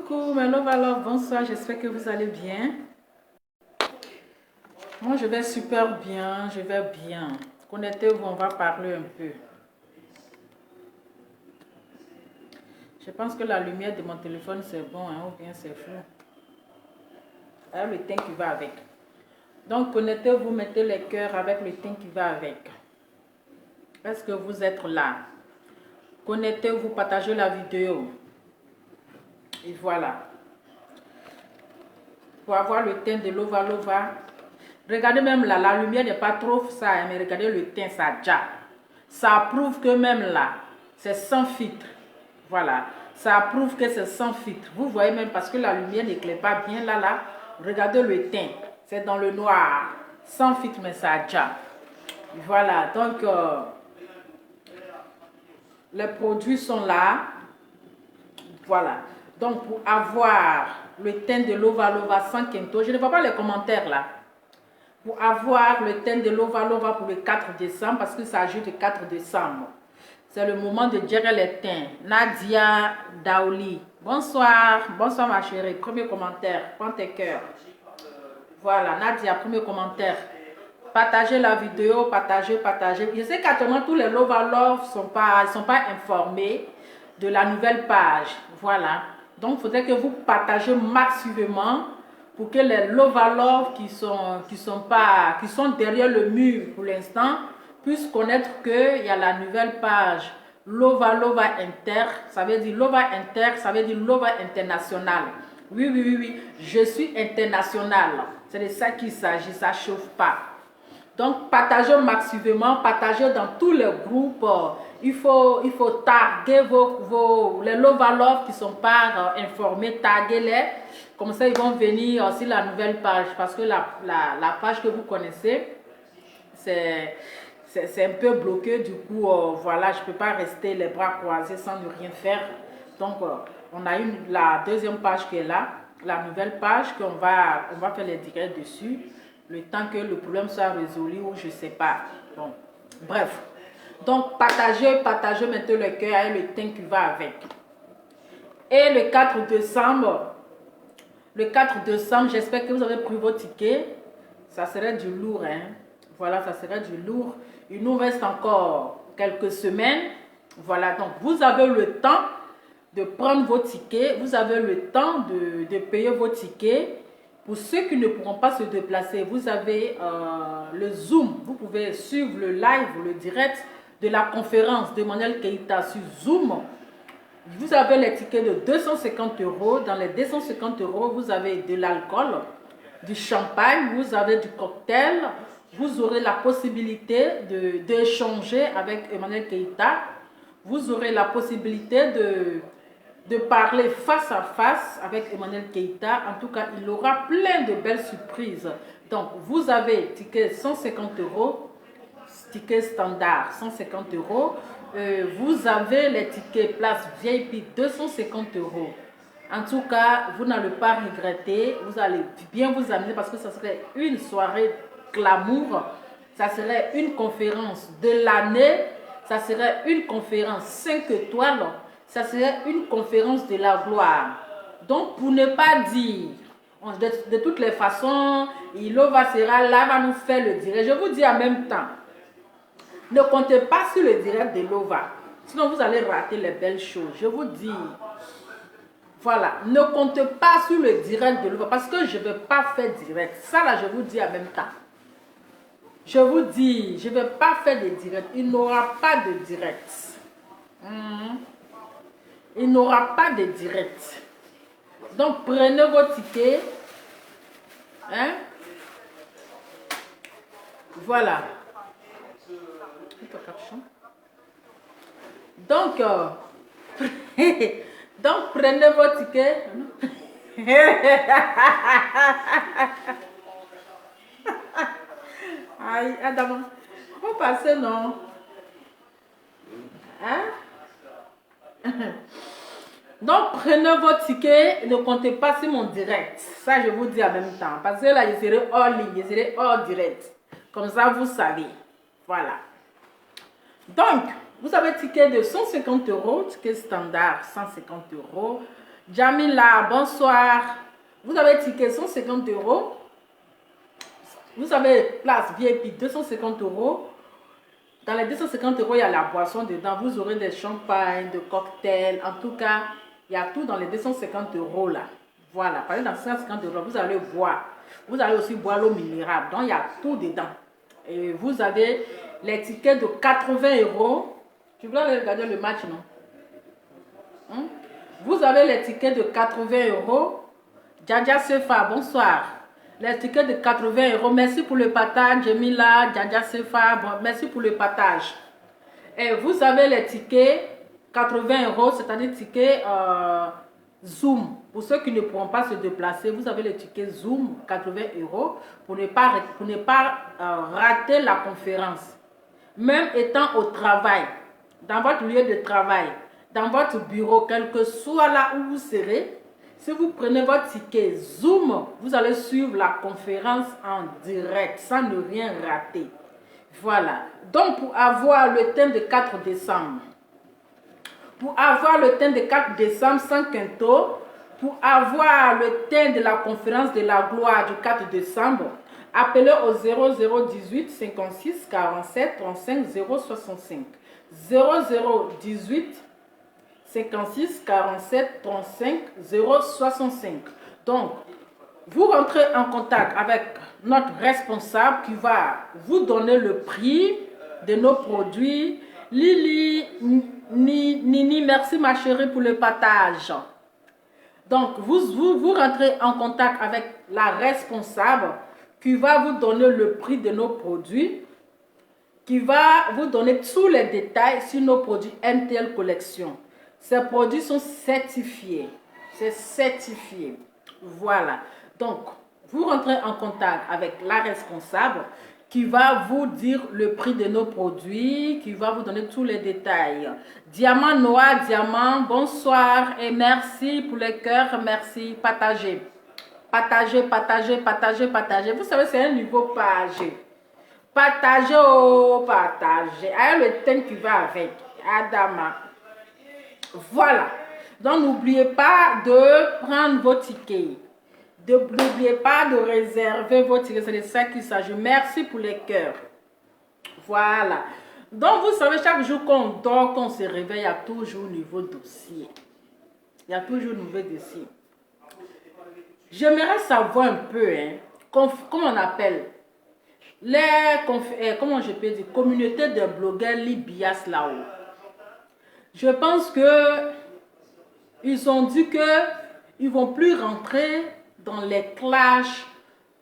Coucou, Mello Valor, bonsoir, j'espère que vous allez bien. Moi, je vais super bien, je vais bien. Connectez-vous, on va parler un peu. Je pense que la lumière de mon téléphone, c'est bon, hein, ou bien c'est flou. Avec le teint qui va avec. Donc, connectez-vous, mettez les cœurs avec le teint qui va avec. Est-ce que vous êtes là? Connectez-vous, partagez la vidéo. Et voilà. Pour avoir le teint de Lova Lova. Regardez même là, la lumière n'est pas trop ça, hein, mais regardez le teint, ça déjà. Ça prouve que même là, c'est sans filtre. Voilà. Ça prouve que c'est sans filtre. Vous voyez même parce que la lumière n'éclaire pas bien là. Regardez le teint. C'est dans le noir. Sans filtre, mais ça déjà. Voilà. Donc, les produits sont là. Voilà. Donc, pour avoir le teint de Lova Lova sans Kento, je ne vois pas les commentaires là. Pour avoir le teint de Lova Lova pour le 4 décembre, parce que ça ajoute le 4 décembre. C'est le moment de gérer les teints. Nadia Daouli. Bonsoir. Bonsoir ma chérie. Premier commentaire. Prends tes cœurs. Voilà, Nadia, premier commentaire. Partagez la vidéo, partagez. Je sais qu'actuellement tous les Lova Love sont pas informés de la nouvelle page. Voilà. Donc, il faudrait que vous partagez massivement pour que les Lova Love qui sont derrière le mur pour l'instant puissent connaître qu'il y a la nouvelle page Lova Lova Inter. Ça veut dire Lova Inter, ça veut dire Lova International. Oui. Je suis international. C'est de ça qu'il s'agit, ça ne chauffe pas. Donc, partagez massivement, partagez dans tous les groupes. Il faut taguer les Lova Love qui ne sont pas informés, taguez-les. Comme ça, ils vont venir sur la nouvelle page. Parce que la page que vous connaissez, c'est un peu bloqué. Du coup, voilà, je ne peux pas rester les bras croisés sans ne rien faire. Donc, on a la deuxième page qui est là, la nouvelle page qu'on va faire les directs dessus. Le temps que le problème soit résolu ou je ne sais pas. Bon, bref. Donc, partagez maintenant le cœur et le teint qui va avec. Et le 4 décembre, j'espère que vous avez pris vos tickets. Ça serait du lourd, hein. Voilà, ça serait du lourd. Il nous reste encore quelques semaines. Voilà, donc vous avez le temps de prendre vos tickets. Vous avez le temps de payer vos tickets. Pour ceux qui ne pourront pas se déplacer, vous avez le Zoom. Vous pouvez suivre le live, le direct de la conférence de Manuel Keïta sur Zoom. Vous avez les tickets de 250 €. Dans les 250 €, vous avez de l'alcool, du champagne, vous avez du cocktail. Vous aurez la possibilité d'échanger avec Emmanuel Keïta. Vous aurez la possibilité de parler face à face avec Emmanuel Keïta. En tout cas, il aura plein de belles surprises. Donc, vous avez ticket 150 €, ticket standard 150 €. Vous avez les tickets place VIP 250 €. En tout cas, vous n'allez pas regretter. Vous allez bien vous amuser parce que ça serait une soirée glamour. Ça serait une conférence de l'année. Ça serait une conférence 5 étoiles. Ça serait une conférence de la gloire. Donc, pour ne pas dire, de toutes les façons, Ilova sera là, va nous faire le direct. Je vous dis en même temps, ne comptez pas sur le direct de Lova. Sinon, vous allez rater les belles choses. Je vous dis, voilà, ne comptez pas sur le direct de Lova parce que je ne vais pas faire direct. Ça, là, je vous dis en même temps. Je vous dis, je ne vais pas faire de direct. Il n'aura pas de direct. Il n'aura pas de direct. Donc, prenez vos tickets. Hein? Voilà. Donc, donc prenez vos tickets. Aïe, Adam. Vous passez, non? Hein? Donc, prenez vos tickets et ne comptez pas sur mon direct. Ça, je vous dis en même temps. Parce que là, je serai hors ligne, je serai hors direct. Comme ça, vous savez. Voilà. Donc, vous avez ticket de 150 €, ticket standard 150 €. Jamila, bonsoir. Vous avez ticket 150 euros. Vous avez place VIP 250 euros. Dans les 250 euros, il y a la boisson dedans. Vous aurez des champagnes, des cocktails. En tout cas, il y a tout dans les 250 euros là. Voilà, par exemple, dans 150 euros, vous allez boire. Vous allez aussi boire l'eau minérale. Donc, il y a tout dedans. Et vous avez les tickets de 80 euros. Tu voulais aller regarder le match, non? Hein? Vous avez les tickets de 80 euros. Djadja Sefa, bonsoir. Les tickets de 80 euros. Merci pour le partage, Jemila, Djadja Sefa. Bon, merci pour le partage. Et vous avez les tickets 80 euros, c'est-à-dire tickets Zoom. Pour ceux qui ne pourront pas se déplacer, vous avez les tickets Zoom 80 euros pour ne pas rater la conférence. Même étant au travail, dans votre lieu de travail, dans votre bureau, quel que soit là où vous serez, si vous prenez votre ticket Zoom, vous allez suivre la conférence en direct sans ne rien rater. Voilà. Donc, pour avoir le thème de 4 décembre, pour avoir le thème de 4 décembre sans quinto, pour avoir le thème de la conférence de la gloire du 4 décembre, appelez au 0018 56 47 35 065. 0018 56 47 35 065. Donc, vous rentrez en contact avec notre responsable qui va vous donner le prix de nos produits. Lily, Nini, merci ma chérie pour le partage. Donc, vous rentrez en contact avec la responsable qui va vous donner le prix de nos produits, qui va vous donner tous les détails sur nos produits NTL Collection. Ces produits sont certifiés. C'est certifié. Voilà. Donc, vous rentrez en contact avec la responsable qui va vous dire le prix de nos produits, qui va vous donner tous les détails. Diamant Noir, Diamant, bonsoir et merci pour les cœurs. Merci. Partagez. Partagez, partagez, partagez, partagez. Vous savez, c'est un niveau partagé. Partagez, oh, partagez. Avec le thème qui va avec. Adama. Voilà. Donc, n'oubliez pas de prendre vos tickets. N'oubliez pas de réserver vos tickets. C'est de ça qu'il s'agit. Merci pour les cœurs. Voilà. Donc, vous savez, chaque jour qu'on dort, qu'on se réveille, il y a toujours un nouveau dossier. Il y a toujours un nouveau dossier. J'aimerais savoir un peu, hein, comment on appelle comment je peux dire, communauté de blogueurs Libias là-haut. Je pense que ils ont dit que ils vont plus rentrer dans les clashs,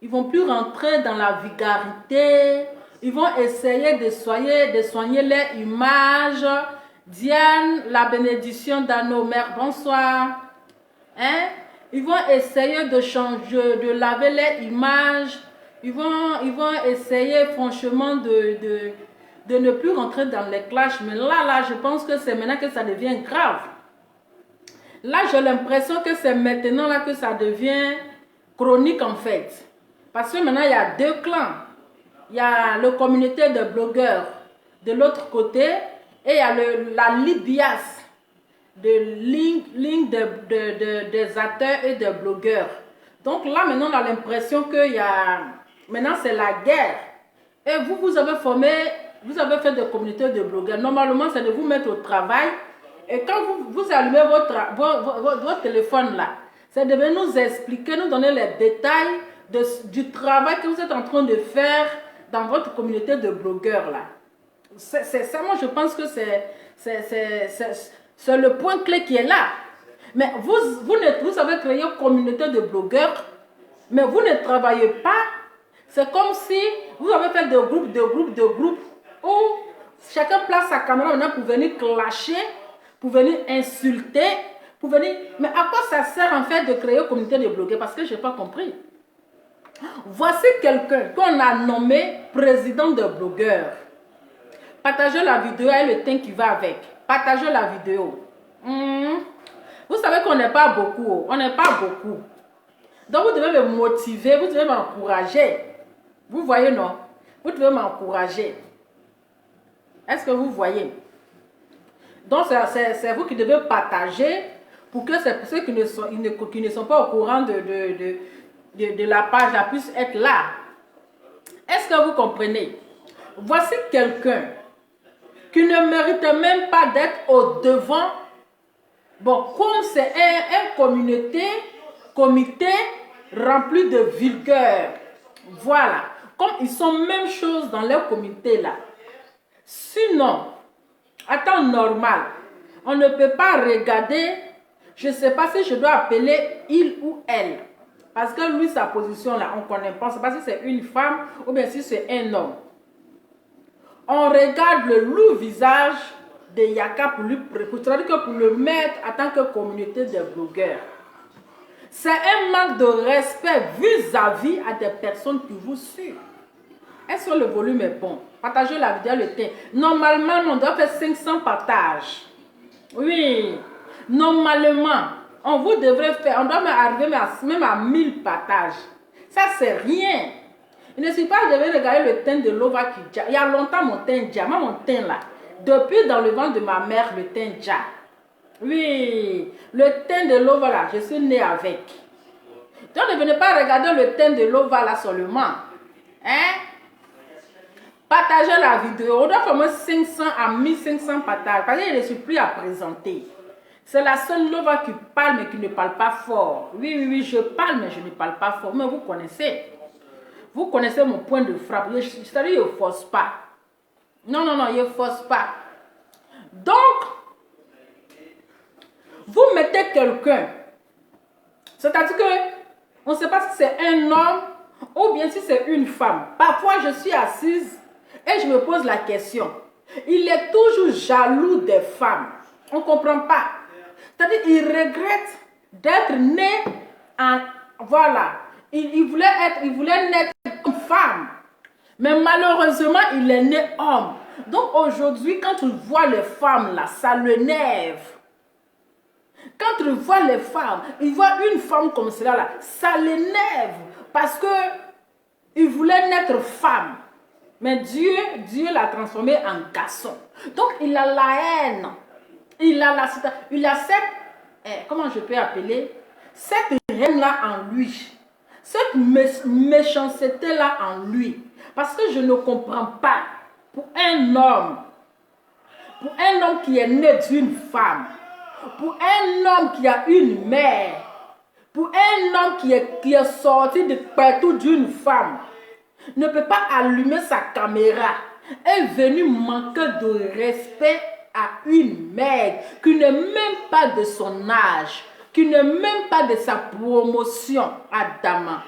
ils vont plus rentrer dans la vulgarité, ils vont essayer de soigner leur image. Diane, la bénédiction d'Anno, mère, bonsoir. Hein? Ils vont essayer de changer, de laver leur image. Ils vont essayer franchement de ne plus rentrer dans les clashs. Mais là, je pense que c'est maintenant que ça devient grave. Là, j'ai l'impression que c'est maintenant là que ça devient chronique en fait. Parce que maintenant, il y a deux clans. Il y a la communauté de blogueurs de l'autre côté et il y a la Libias, des acteurs et des blogueurs. Donc là, maintenant, on a l'impression qu'il y a... Maintenant, c'est la guerre. Et vous avez formé, vous avez fait des communautés de blogueurs. Normalement, c'est de vous mettre au travail. Et quand vous allumez votre téléphone là, c'est de venir nous expliquer, nous donner les détails du travail que vous êtes en train de faire dans votre communauté de blogueurs là. C'est ça, moi je pense que c'est le point clé qui est là. Mais vous avez créé une communauté de blogueurs, mais vous ne travaillez pas. C'est comme si vous avez fait de groupes, où chacun place sa caméra maintenant pour venir clasher, pour venir insulter, pour venir... Mais à quoi ça sert en fait de créer une communauté de blogueurs? Parce que je n'ai pas compris. Voici quelqu'un qu'on a nommé président de blogueurs. Partagez la vidéo et le thème qui va avec. Partagez la vidéo. Vous savez qu'on n'est pas beaucoup. On n'est pas beaucoup. Donc vous devez me motiver, vous devez m'encourager. Vous voyez, non? Vous devez m'encourager. Est-ce que vous voyez? Donc c'est vous qui devez partager pour que ceux qui ne sont pas au courant de la page là puissent être là. Est-ce que vous comprenez? Voici quelqu'un qui ne mérite même pas d'être au devant. Bon, comme c'est un comité rempli de vigueur. Voilà. Comme ils sont même chose dans leur comité là. Sinon, à temps normal, on ne peut pas regarder, je ne sais pas si je dois appeler il ou elle. Parce que lui, sa position là, on ne connaît pas. C'est pas si c'est une femme ou bien si c'est un homme. On regarde le lourd visage de Yaka pour le mettre en tant que communauté de blogueurs. C'est un manque de respect vis-à-vis à des personnes qui vous suivent. Est-ce que le volume est bon? Partagez la vidéo, le thème. Normalement, on doit faire 500 partages. Oui, normalement, on vous devrait faire, on doit arriver même à 1000 partages. Ça, c'est rien. Il ne suffit pas de regarder le teint de Lova Kidja. Il y a longtemps, mon teint Dja, mon teint là. Depuis dans le ventre de ma mère, le teint Dja. Oui, le teint de Lova là, je suis née avec. Donc, ne venez pas regarder le teint de Lova là seulement. Hein? Partagez la vidéo. On doit faire moins 500 à 1500 partages. Parce qu'il ne suis plus à présenter. C'est la seule Lova qui parle mais qui ne parle pas fort. Oui, je parle mais je ne parle pas fort. Mais vous connaissez. Vous connaissez mon point de frappe. C'est-à-dire, je ne force pas. Non, je ne force pas. Donc, vous mettez quelqu'un. C'est-à-dire que on ne sait pas si c'est un homme ou bien si c'est une femme. Parfois, je suis assise et je me pose la question. Il est toujours jaloux des femmes. On ne comprend pas. C'est-à-dire, il regrette d'être né en... Voilà. Il voulait naître comme femme. Mais malheureusement, il est né homme. Donc aujourd'hui, quand il voit les femmes là, ça l'énerve. Quand il voit les femmes, il voit une femme comme cela là, ça l'énerve. Parce que il voulait naître femme. Mais Dieu l'a transformé en garçon. Donc il a la haine. Il a cette, comment je peux appeler, cette haine là en lui. Cette méchanceté là en lui. Parce que je ne comprends pas, pour un homme qui est né d'une femme, pour un homme qui a une mère, pour un homme qui est sorti de partout d'une femme, ne peut pas allumer sa caméra et venir manquer de respect à une mère qui n'est même pas de son âge, qui n'est même pas de sa promotion à Dama.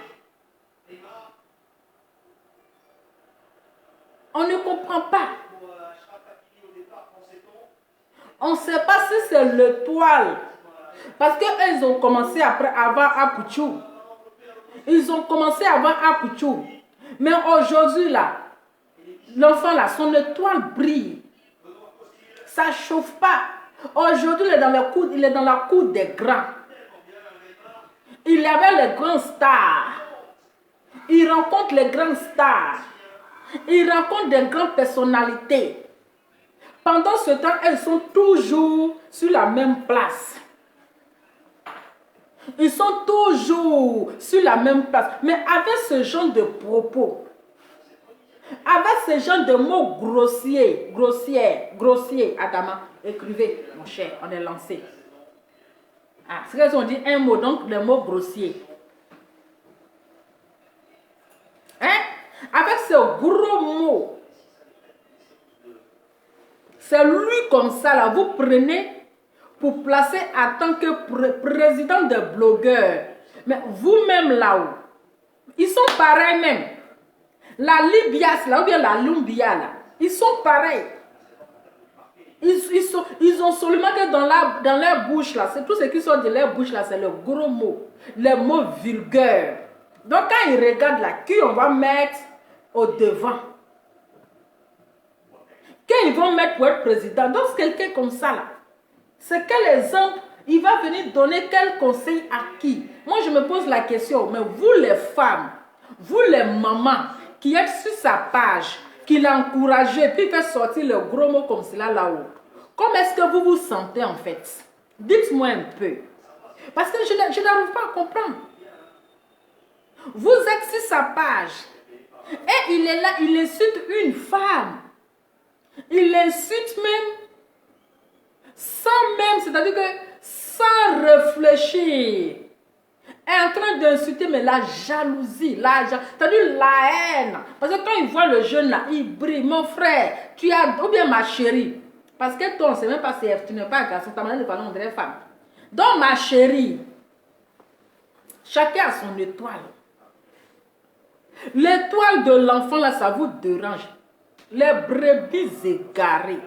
On ne comprend pas. On ne sait pas si c'est le poil. Parce qu'ils ont commencé avant Apouchou. Ils ont commencé avant Apouchou. Mais aujourd'hui, là, l'enfant, là, son étoile brille. Ça ne chauffe pas. Aujourd'hui, il est dans la cour des grands. Il avait les grands stars. Il rencontre les grands stars. Il rencontre des grandes personnalités. Pendant ce temps, elles sont toujours sur la même place. Ils sont toujours sur la même place. Mais avec ce genre de propos, avec ce genre de mots grossiers, Adama, écrivez, mon cher, on est lancé. Ah, c'est qu'ils ont dit un mot, donc les mots grossiers. Hein? Avec ce gros mot, c'est lui comme ça, là, vous prenez pour placer en tant que président des blogueurs. Mais vous-même là-haut, ils sont pareils même. La Libias, là, ou bien la Lumbia, là, ils sont pareils. Ils ont seulement que dans leur bouche, là, c'est tout ce qui sort de leur bouche, là, c'est le gros mot, les mots vulgaires. Donc, quand ils regardent là, qui on va mettre au devant? Qui ils vont mettre pour être président? Donc, quelqu'un comme ça, là, c'est quel exemple il va venir donner quel conseil à qui? Moi, je me pose la question, mais vous les femmes, vous les mamans, qui êtes sur sa page, qui l'a encouragé, puis fait sortir le gros mot comme cela là-haut. Comment est-ce que vous vous sentez en fait? Dites-moi un peu. Parce que je n'arrive pas à comprendre. Vous êtes sur sa page. Et il est là, il insulte une femme. Il insulte même, sans même, c'est-à-dire que sans réfléchir. Est en train d'insulter, mais la jalousie, c'est-à-dire la haine. Parce que quand il voit le jeune là, il brille. Mon frère, tu as, ou bien ma chérie. Parce que toi, on ne sait même pas si tu n'es pas un garçon, ta manière de parler, on dirait femme. Donc, ma chérie, chacun a son étoile. L'étoile de l'enfant là, ça vous dérange. Les brebis égarées.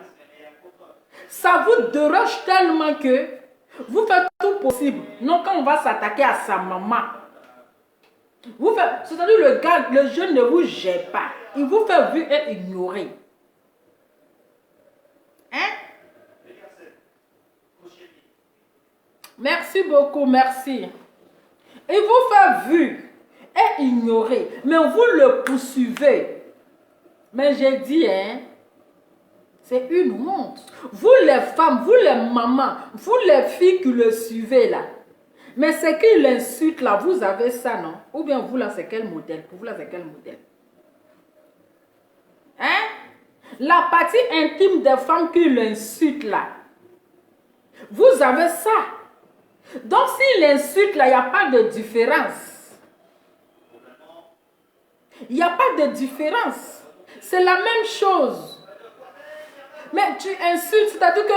Ça vous dérange tellement que vous faites tout possible. Non, quand on va s'attaquer à sa maman, vous faites, c'est-à-dire le gars, le jeune ne vous gère pas. Il vous fait vu et ignorer. Hein? Merci beaucoup, merci. Il vous fait vu et ignorer. Mais vous le poursuivez. Mais j'ai dit, hein, c'est une honte. Vous les femmes, vous les mamans, vous les filles qui le suivez là. Mais c'est qu'il insulte là, vous avez ça, non? Ou bien vous là, c'est quel modèle? Pour vous là, c'est quel modèle? Hein? La partie intime des femmes qui l'insulte là. Vous avez ça. Donc s'il insulte là, il n'y a pas de différence. Il n'y a pas de différence. C'est la même chose. Mais tu insultes, c'est-à-dire que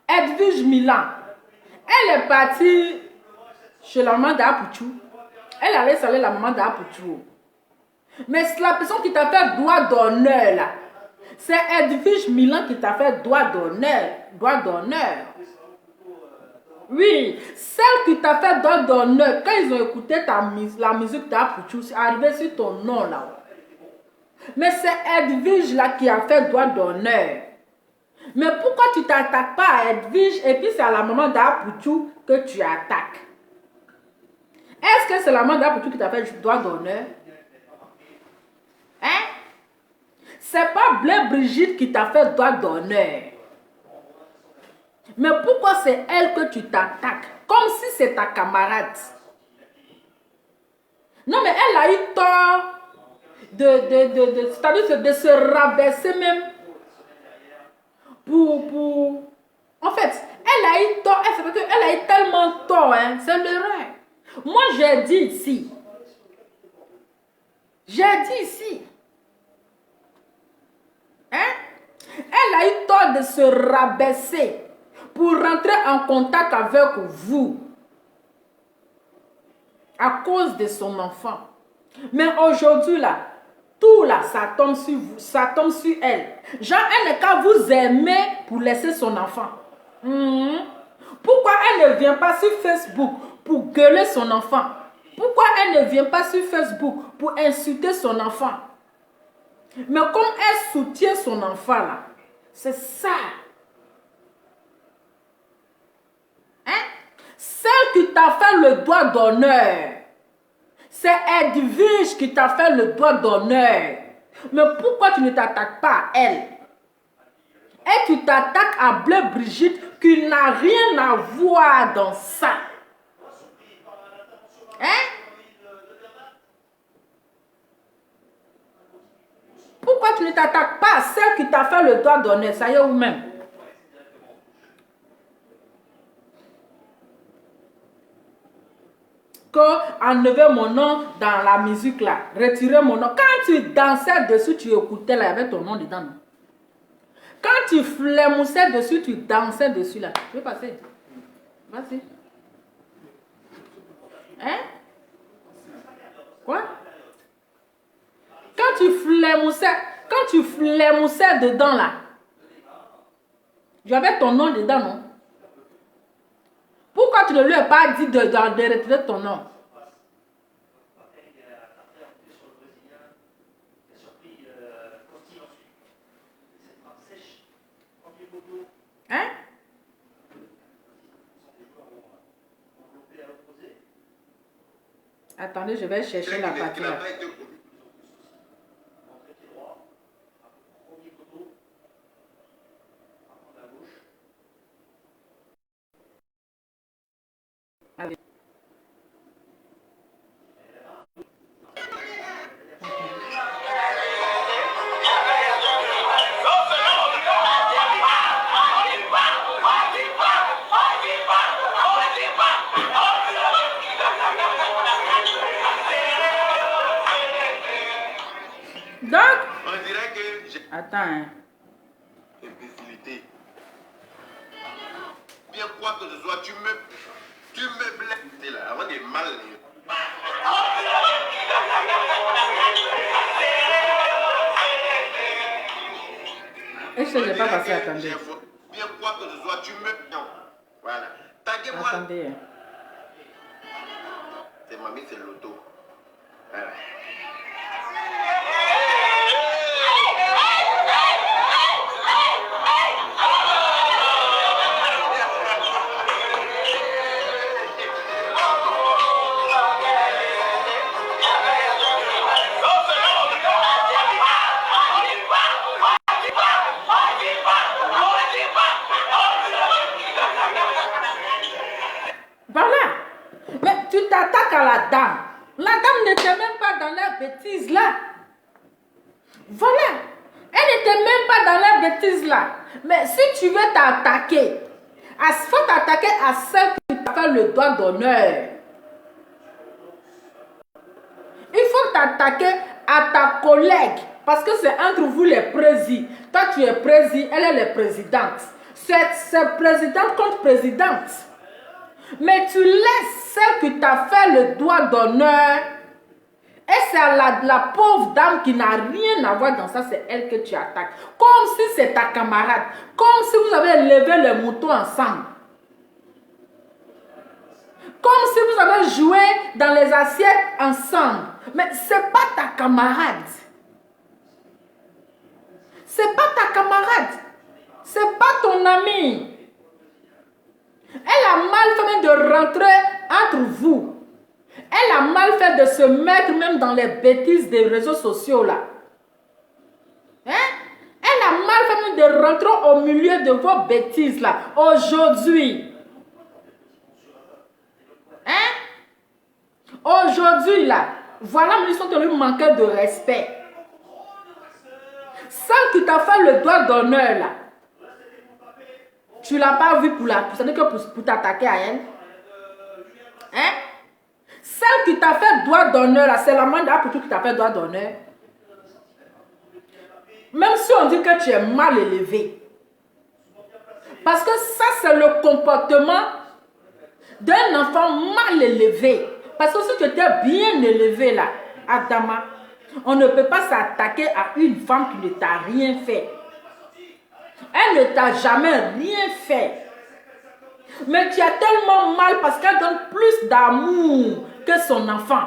Edwige Milan, elle est partie chez la maman d'Apouchou. Elle allait saluer la maman d'Apouchou. Mais c'est la personne qui t'a fait droit d'honneur là. C'est Edwige Milan qui t'a fait droit d'honneur. Droit d'honneur. Oui, celle qui t'a fait droit d'honneur, quand ils ont écouté la musique d'Apouchou, c'est arrivé sur ton nom là. Mais c'est Edwige là qui a fait droit d'honneur. Mais pourquoi tu t'attaques pas à Edwige et puis c'est à la maman d'Apouchou que tu attaques? Est-ce que c'est la maman d'Apouchou qui t'a fait droit d'honneur? Hein? C'est pas Blaise Brigitte qui t'a fait droit d'honneur. Mais pourquoi c'est elle que tu t'attaques? Comme si c'est ta camarade. Non, mais elle a eu tort c'est-à-dire de se rabaisser même pour... En fait, elle a eu tort, elle a eu tellement tort, hein, c'est l'erreur. Moi, j'ai dit ici. J'ai dit ici. Hein? Elle a eu tort de se rabaisser pour rentrer en contact avec vous à cause de son enfant. Mais aujourd'hui, là, tout là, ça tombe sur vous, ça tombe sur elle. Genre, elle n'est qu'à vous aimer pour laisser son enfant. Pourquoi elle ne vient pas sur Facebook pour gueuler son enfant? Pourquoi elle ne vient pas sur Facebook pour insulter son enfant? Mais comme elle soutient son enfant là, c'est ça. Hein? Celle qui t'a fait le doigt d'honneur, c'est Edwige qui t'a fait le doigt d'honneur. Mais pourquoi tu ne t'attaques pas à elle? Et tu t'attaques à Blaise Brigitte qui n'a rien à voir dans ça. Hein? Pourquoi tu ne t'attaques pas à celle qui t'a fait le doigt d'honneur? Ça y est, ou même? Enlever mon nom dans la musique là, retirer mon nom. Quand tu dansais dessus, tu écoutais là, avec ton nom dedans. Non? Quand tu flémoussais dessus, tu dansais dessus là. Je vais passer. Vas-y. Hein? Quoi? Quand tu flémoussais dedans là, j'avais ton nom dedans, non? Pourquoi tu ne lui as pas dit de retirer ton nom? Hein? Attendez, je vais chercher la partie là. Attends, hein. Imbécilité. Bien quoi que ce soit, tu me blesses là, avant des mal. Est-ce que j'ai pas passé, attendez. Bien quoi que ce soit, tu me... Non. Voilà. Taguez-moi. Attendez. C'est mamie, c'est l'auto. Voilà. Voilà. Mais tu t'attaques à la dame. La dame n'était même pas dans la bêtise là. Voilà. Elle n'était même pas dans la bêtise là. Mais si tu veux t'attaquer, il faut t'attaquer à celle qui t'a fait le doigt d'honneur. Il faut t'attaquer à ta collègue. Parce que c'est entre vous les présidents. Toi tu es président, elle est la présidente. C'est présidente contre présidente. Mais tu laisses celle qui t'a fait le doigt d'honneur. Et c'est la pauvre dame qui n'a rien à voir dans ça, c'est elle que tu attaques. Comme si c'est ta camarade. Comme si vous avez levé les moutons ensemble. Comme si vous avez joué dans les assiettes ensemble. Mais ce n'est pas ta camarade. C'est pas ta camarade. C'est pas ton ami. Elle a mal fait de rentrer entre vous. Elle a mal fait de se mettre même dans les bêtises des réseaux sociaux là. Hein? Elle a mal fait même de rentrer au milieu de vos bêtises là. Aujourd'hui. Hein? Aujourd'hui là. Voilà, nous sommes lui manquer de respect. Celle qui t'a fait le doigt d'honneur là. Tu ne l'as pas vu pour t'attaquer à elle. Hein? Celle qui t'a fait doigt d'honneur, là, c'est la mandat pour tout qui t'a fait doigt d'honneur. Même si on dit que tu es mal élevé. Parce que ça, c'est le comportement d'un enfant mal élevé. Parce que si tu étais bien élevé, là, Adama, on ne peut pas s'attaquer à une femme qui ne t'a rien fait. Elle ne t'a jamais rien fait. Mais tu as tellement mal parce qu'elle donne plus d'amour que son enfant.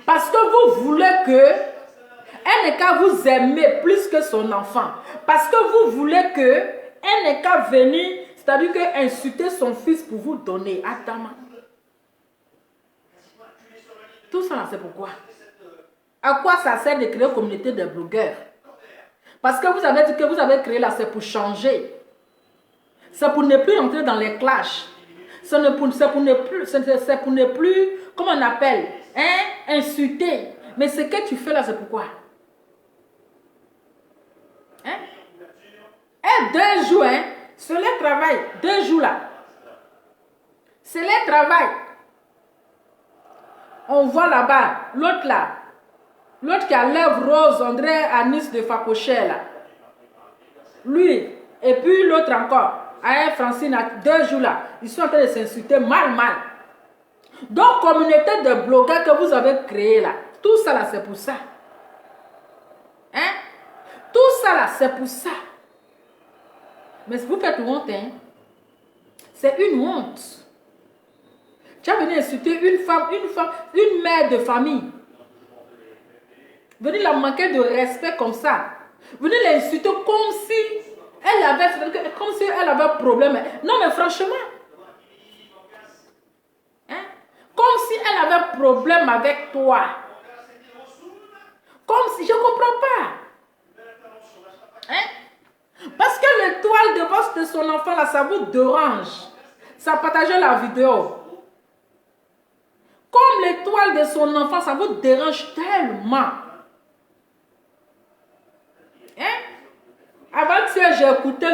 Parce que vous voulez que elle n'est qu'à vous aimer plus que son enfant. Parce que vous voulez que elle n'est qu'à venir, c'est-à-dire qu'insulter son fils pour vous donner. Attends. Tout ça, c'est pourquoi. À quoi ça sert de créer une communauté de blogueurs? Parce que vous avez dit que vous avez créé là, c'est pour changer. C'est pour ne plus entrer dans les clashs. C'est pour ne plus, comment on appelle, hein, insulter. Mais ce que tu fais là, c'est pourquoi? Hein? Et 2 jours, hein, c'est le travail. 2 jours là. C'est le travail. On voit là-bas, l'autre là. L'autre qui a lèvres roses, André Anis de Facochère là. Lui, et puis l'autre encore. Francine, 2 jours là, ils sont en train de s'insulter mal. Donc, communauté de blogueurs que vous avez créé là, tout ça là, c'est pour ça. Hein? Tout ça là, c'est pour ça. Mais vous faites honte, hein? C'est une honte. Tu as venu insulter une mère de famille. Venez la manquer de respect comme ça. Venez l'insulter comme si elle avait un problème. Non, mais franchement. Hein? Comme si elle avait un problème avec toi. Comme si, je ne comprends pas. Hein? Parce que l'étoile de son enfant, là, ça vous dérange. Ça partage la vidéo. Comme l'étoile de son enfant, ça vous dérange tellement. Hein? Avant-hier, j'ai écouté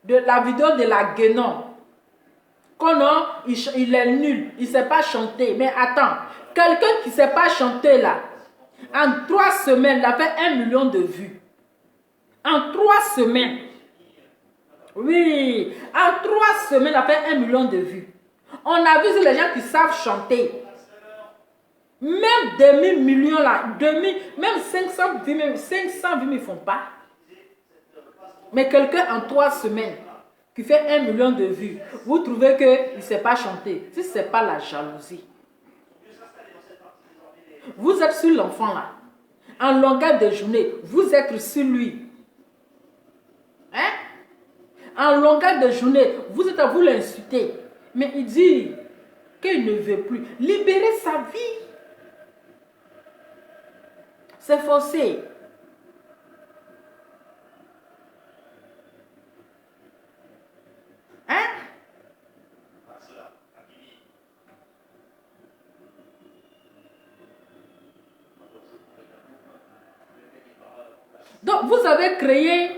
de la vidéo de la Guénon. Non, il est nul, il ne sait pas chanter. Mais attends, quelqu'un qui ne sait pas chanter là, en 3 semaines, il a fait 1 million de vues. En 3 semaines. Oui, en 3 semaines, on a fait 1 million de vues. On a vu les gens qui savent chanter. Même demi-million là, même 500 vues, même 500 vues, ils ne font pas. Mais quelqu'un en 3 semaines qui fait 1 million de vues, vous trouvez qu'il ne sait pas chanter. Si ce n'est pas la jalousie. Vous êtes sur l'enfant là. En longueur de journée, vous êtes sur lui. Hein? En longueur de journée, vous êtes à vous l'insulter. Mais il dit qu'il ne veut plus libérer sa vie. C'est forcé. Hein? Donc, vous avez créé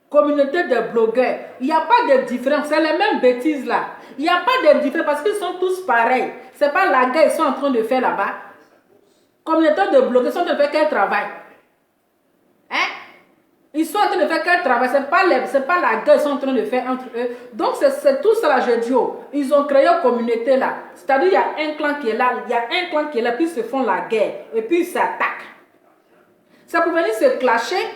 communauté de blogueurs. Il n'y a pas de différence. C'est les mêmes bêtises là. Il n'y a pas de différence parce qu'ils sont tous pareils. Ce n'est pas la guerre qu'ils sont en train de faire là-bas. Communauté de blogueurs sont en train de faire quel travail? Hein? Ils sont en train de faire quel travail? Ce n'est pas la guerre qu'ils sont en train de faire entre eux. Donc c'est tout ça là, je dis. Ils ont créé une communauté là. C'est-à-dire il y a un clan qui est là, il y a un clan qui est là, puis ils se font la guerre. Et puis ils s'attaquent. Ça pour venir se clasher.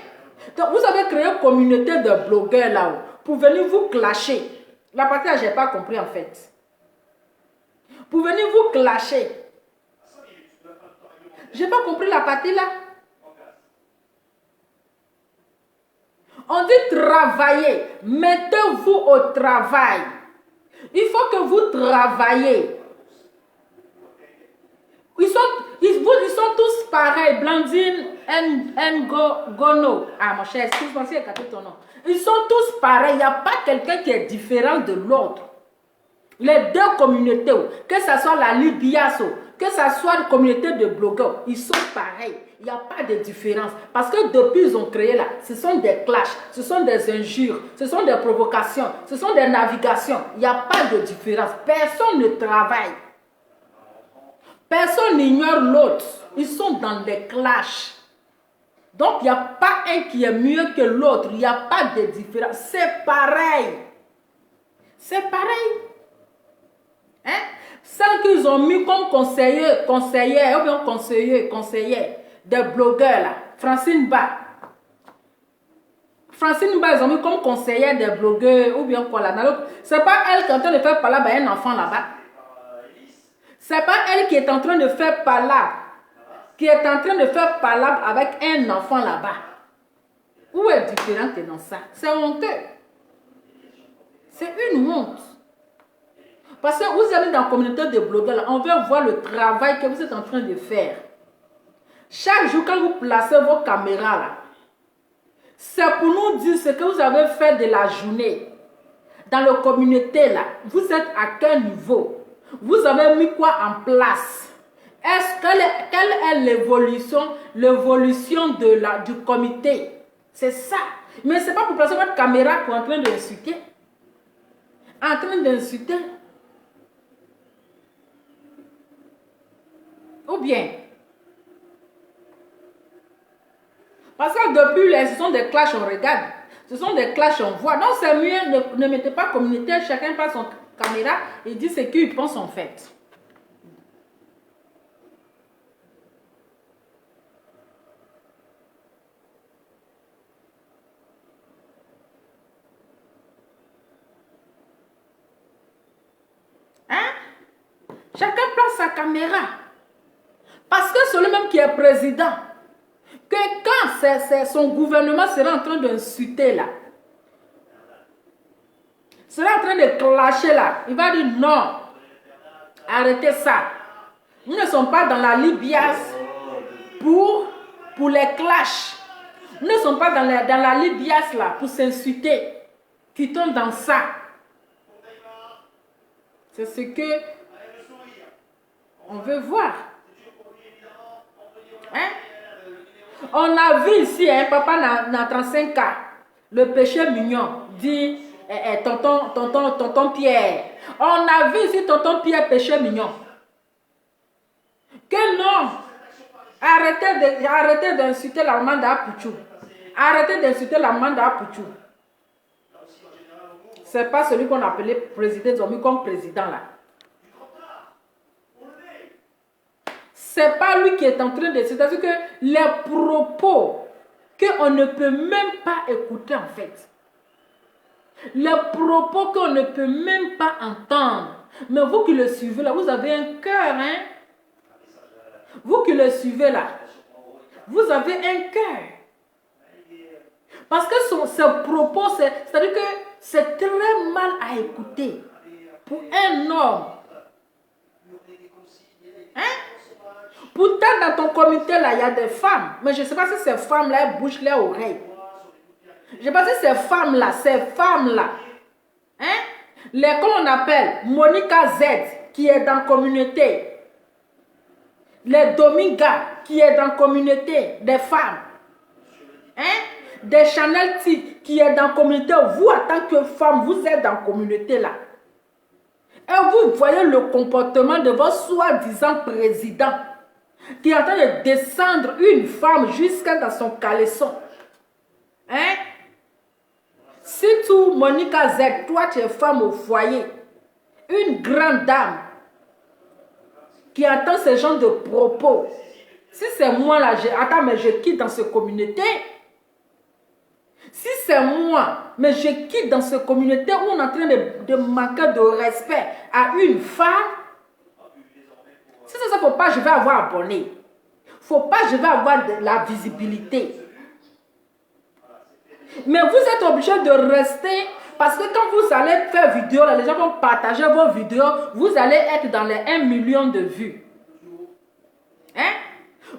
Donc vous avez créé une communauté de blogueurs là-haut. Pour venir vous clasher. La partie là, je n'ai pas compris en fait. Pour venir vous clasher. Je n'ai pas compris la partie là. On dit travailler. Mettez-vous au travail. Il faut que vous travaillez. Ils sont tous pareils. Blandine, Ngono. Ah mon cher, excuse-moi si j'ai capté ton nom. Ils sont tous pareils. Il n'y a pas quelqu'un qui est différent de l'autre. Les deux communautés, que ce soit la Libiaso, que ce soit la communauté de blogueurs, ils sont pareils. Il n'y a pas de différence. Parce que depuis ils ont créé là, ce sont des clashs, ce sont des injures, ce sont des provocations, ce sont des navigations. Il n'y a pas de différence. Personne ne travaille. Personne n'ignore l'autre. Ils sont dans des clashs. Donc il n'y a pas un qui est mieux que l'autre. Il n'y a pas de différence. C'est pareil. C'est pareil. Hein? Celles qu'ils ont mis comme conseillère des blogueurs là, Francine Ba. Francine Ba, ils ont mis comme conseillère des blogueurs ou bien quoi là. C'est pas elle qui est en train de faire parler à un enfant là-bas. C'est pas elle qui est en train de faire parler, avec un enfant là-bas. Où est différente dans ça? C'est honteux. C'est une honte. Parce que vous avez dans la communauté de blogueurs, là, on veut voir le travail que vous êtes en train de faire. Chaque jour, quand vous placez vos caméras là, c'est pour nous dire ce que vous avez fait de la journée. Dans la communauté là, vous êtes à quel niveau? Vous avez mis quoi en place? Quelle est l'évolution du comité? C'est ça. Mais ce n'est pas pour placer votre caméra pour en train d'insulter. En train d'insulter. Ou bien. Parce que depuis, ce sont des clashs, on regarde. Ce sont des clashs, on voit. Donc c'est mieux, ne mettez pas communauté, chacun passe son caméra et dit ce qu'il pense en fait. Hein? Chacun place sa caméra. Parce que c'est lui-même qui est président. Que quand son gouvernement sera en train d'insulter là, sera en train de clasher là, il va dire non, arrêtez ça. Nous ne sommes pas dans la Libias pour les clashs. Nous ne sommes pas dans la Libias là pour s'insulter. Quittons dans ça. C'est ce que on veut voir. Hein? On a vu ici, hein, papa dans 35 ans, le péché mignon, dit tonton Pierre. On a vu ici tonton Pierre péché mignon. Que non, arrêtez d'insulter la maman d'Apouchou. Arrêtez d'insulter la Manda Pouchou. C'est pas celui qu'on appelait président, ils ont mis comme président là. C'est pas lui qui est en train de... C'est-à-dire que les propos qu'on ne peut même pas écouter en fait. Les propos qu'on ne peut même pas entendre. Mais vous qui le suivez là, vous avez un cœur, hein? Vous qui le suivez là, vous avez un cœur. Parce que ce propos, c'est-à-dire que c'est très mal à écouter pour un homme. Hein? Pourtant, dans ton comité là, il y a des femmes. Mais je ne sais pas si ces femmes-là, elles bouchent les oreilles. Je ne sais pas si ces femmes-là, hein? Les qu'on appelle Monica Z, qui est dans la communauté. Les Dominga, qui est dans la communauté des femmes. Hein? Des Chanel T, qui est dans la communauté. Vous, en tant que femme, vous êtes dans la communauté là. Et vous voyez le comportement de votre soi-disant président, qui est en train de descendre une femme jusqu'à dans son caleçon. Hein? Si tout, Monica Z, toi tu es femme au foyer, une grande dame qui entend ce genre de propos, si c'est moi là, attends, mais je quitte dans cette communauté. Si c'est moi, mais je quitte dans cette communauté où on est en train de manquer de respect à une femme, si c'est ça, faut pas, je vais avoir abonné. Faut pas, je vais avoir de la visibilité. Mais vous êtes obligé de rester, parce que quand vous allez faire vidéo, là, les gens vont partager vos vidéos, vous allez être dans les 1 million de vues. Hein?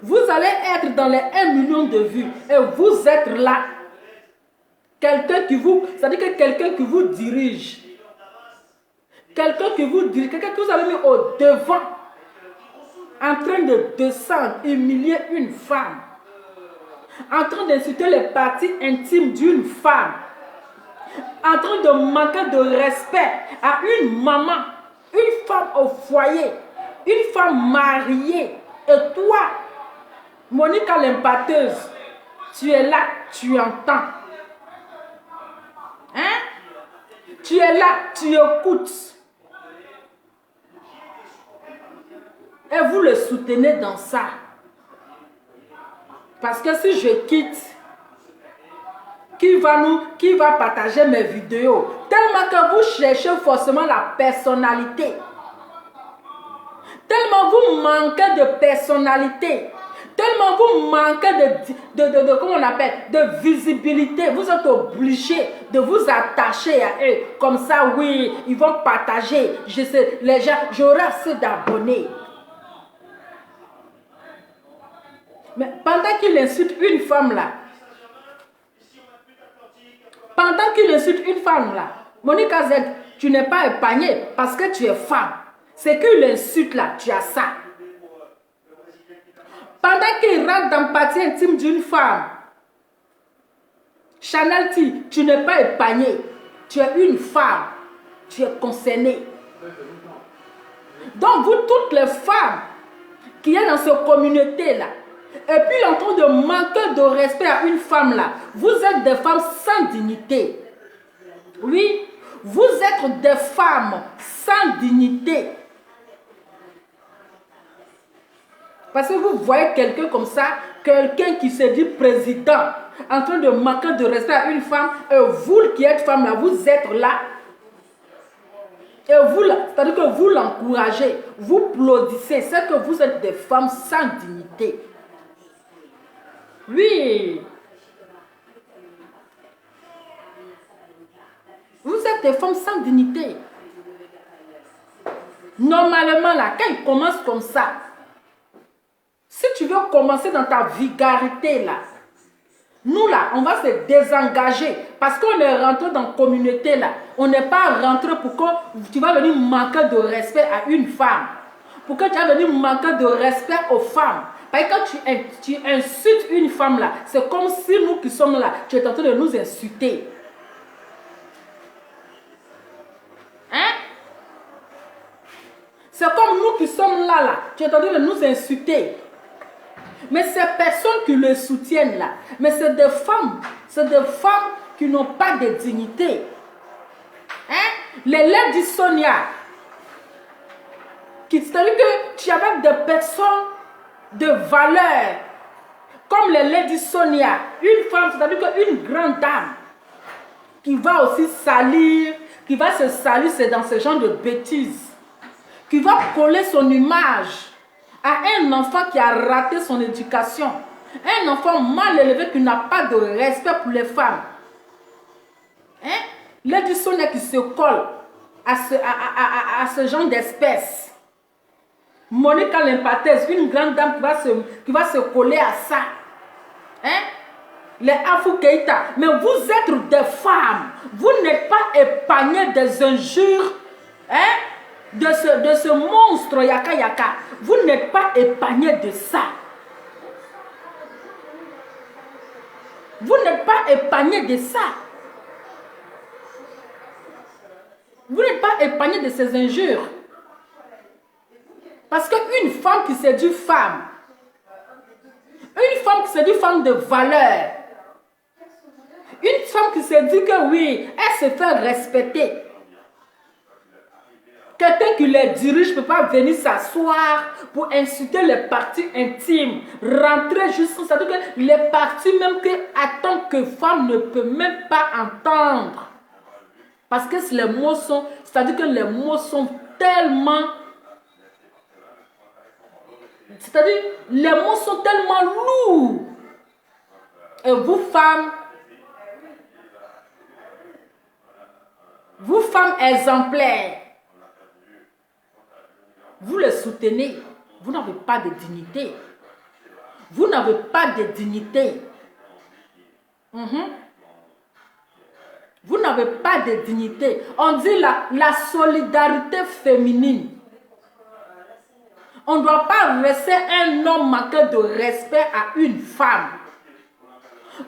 Vous allez être dans les 1 million de vues et vous êtes là. Quelqu'un qui vous, c'est-à-dire que quelqu'un qui vous dirige. Quelqu'un qui vous dirige, quelqu'un que vous avez mis au devant, en train de descendre, humilier une femme. En train d'insulter les parties intimes d'une femme, en train de manquer de respect à une maman, une femme au foyer, une femme mariée. Et toi, Monica l'impateuse, tu es là, tu entends. Hein? Tu es là, tu écoutes. Et vous le soutenez dans ça. Parce que si je quitte, qui va partager mes vidéos? Tellement que vous cherchez forcément la personnalité. Tellement vous manquez de personnalité. Tellement vous manquez comment on appelle, de visibilité. Vous êtes obligé de vous attacher à eux. Comme ça, oui, ils vont partager. Je sais, les gens, j'aurai assez d'abonnés. Mais pendant qu'il insulte une femme là, Monica Z, tu n'es pas épargnée parce que tu es femme. C'est qu'il insulte là, tu as ça. Pendant qu'il rentre dans la partie intime d'une femme, Chanel T, tu n'es pas épargnée. Tu es une femme. Tu es concernée. Donc vous toutes les femmes qui sont dans cette communauté là, et puis en train de manquer de respect à une femme là, vous êtes des femmes sans dignité. Oui, vous êtes des femmes sans dignité. Parce que vous voyez quelqu'un comme ça, quelqu'un qui se dit président, en train de manquer de respect à une femme, et vous qui êtes femme là, vous êtes là. Et vous là, c'est-à-dire que vous l'encouragez, vous applaudissez, c'est que vous êtes des femmes sans dignité. Oui. Vous êtes des femmes sans dignité. Normalement là, quand il commence comme ça, si tu veux commencer dans ta vulgarité là, nous là, on va se désengager parce qu'on est rentré dans la communauté là. On n'est pas rentré pour que tu vas venir manquer de respect à une femme. Pour que tu vas venir manquer de respect aux femmes. Parce que quand tu insultes une femme là, c'est comme si nous qui sommes là, tu es en train de nous insulter. Hein? C'est comme nous qui sommes là, tu es en train de nous insulter. Mais ces personnes qui le soutiennent là, mais c'est des femmes qui n'ont pas de dignité. Hein? Les Lady Sonia, c'est-à-dire que tu avais des personnes de valeur, comme les Lady Sonia, une femme, c'est-à-dire qu'une grande dame, qui va aussi salir, qui va se salir, c'est dans ce genre de bêtises, qui va coller son image à un enfant qui a raté son éducation, un enfant mal élevé qui n'a pas de respect pour les femmes. Hein? Lady Sonia qui se colle à ce genre d'espèce. Monica Limpathès, une grande dame qui va se coller à ça. Hein? Les Afou Keïta. Mais vous êtes des femmes. Vous n'êtes pas épargnées des injures, hein? de ce monstre Yaka Yaka. Vous n'êtes pas épargnées de ça. Vous n'êtes pas épargnées de ça. Vous n'êtes pas épargné de ces injures. Parce qu'une femme qui se dit femme, une femme qui se dit femme de valeur, une femme qui se dit que oui, elle se fait respecter. Quelqu'un qui les dirige ne peut pas venir s'asseoir pour insulter les parties intimes, rentrer jusqu'à ça. C'est-à-dire que les parties même qu'en tant que femme ne peut même pas entendre. Parce que les mots sont, c'est-à-dire que les mots sont tellement, c'est-à-dire les mots sont tellement lourds. Et vous femmes exemplaires, vous les soutenez, vous n'avez pas de dignité. Vous n'avez pas de dignité. Vous n'avez pas de dignité. On dit la solidarité féminine. On ne doit pas rester un homme manqué de respect à une femme.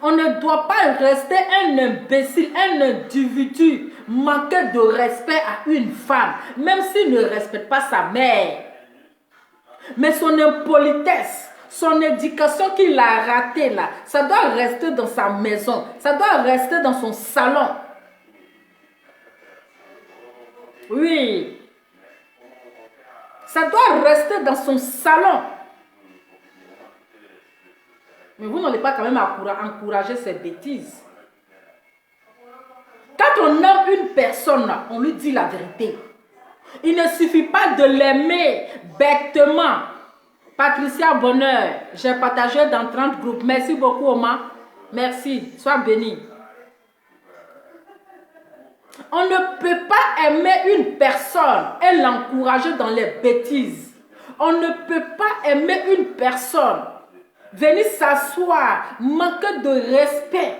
On ne doit pas rester un imbécile, un individu manqué de respect à une femme, même s'il ne respecte pas sa mère. Mais son impolitesse, son éducation qu'il a ratée là, ça doit rester dans sa maison, ça doit rester dans son salon. Oui. Ça doit rester dans son salon. Mais vous n'allez pas quand même encourager ces bêtises. Quand on aime une personne, on lui dit la vérité. Il ne suffit pas de l'aimer bêtement. Patricia Bonheur, j'ai partagé dans 30 groupes. Merci beaucoup, Oma. Merci, sois béni. On ne peut pas aimer une personne et l'encourager dans les bêtises. On ne peut pas aimer une personne, venir s'asseoir, manquer de respect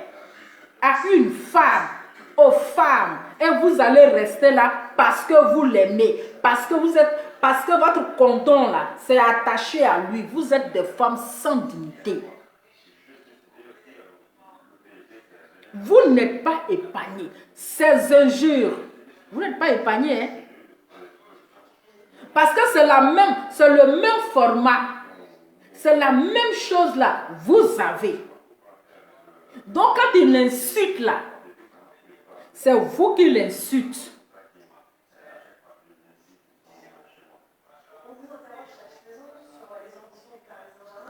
à une femme, aux femmes, et vous allez rester là parce que vous l'aimez, parce que votre condom là, c'est attaché à lui. Vous êtes des femmes sans dignité. Vous n'êtes pas épargnés. Ces injures, vous n'êtes pas épargnés. Hein? Parce que c'est le même format. C'est la même chose là. Vous avez. Donc quand il l'insulte là, c'est vous qui l'insulte.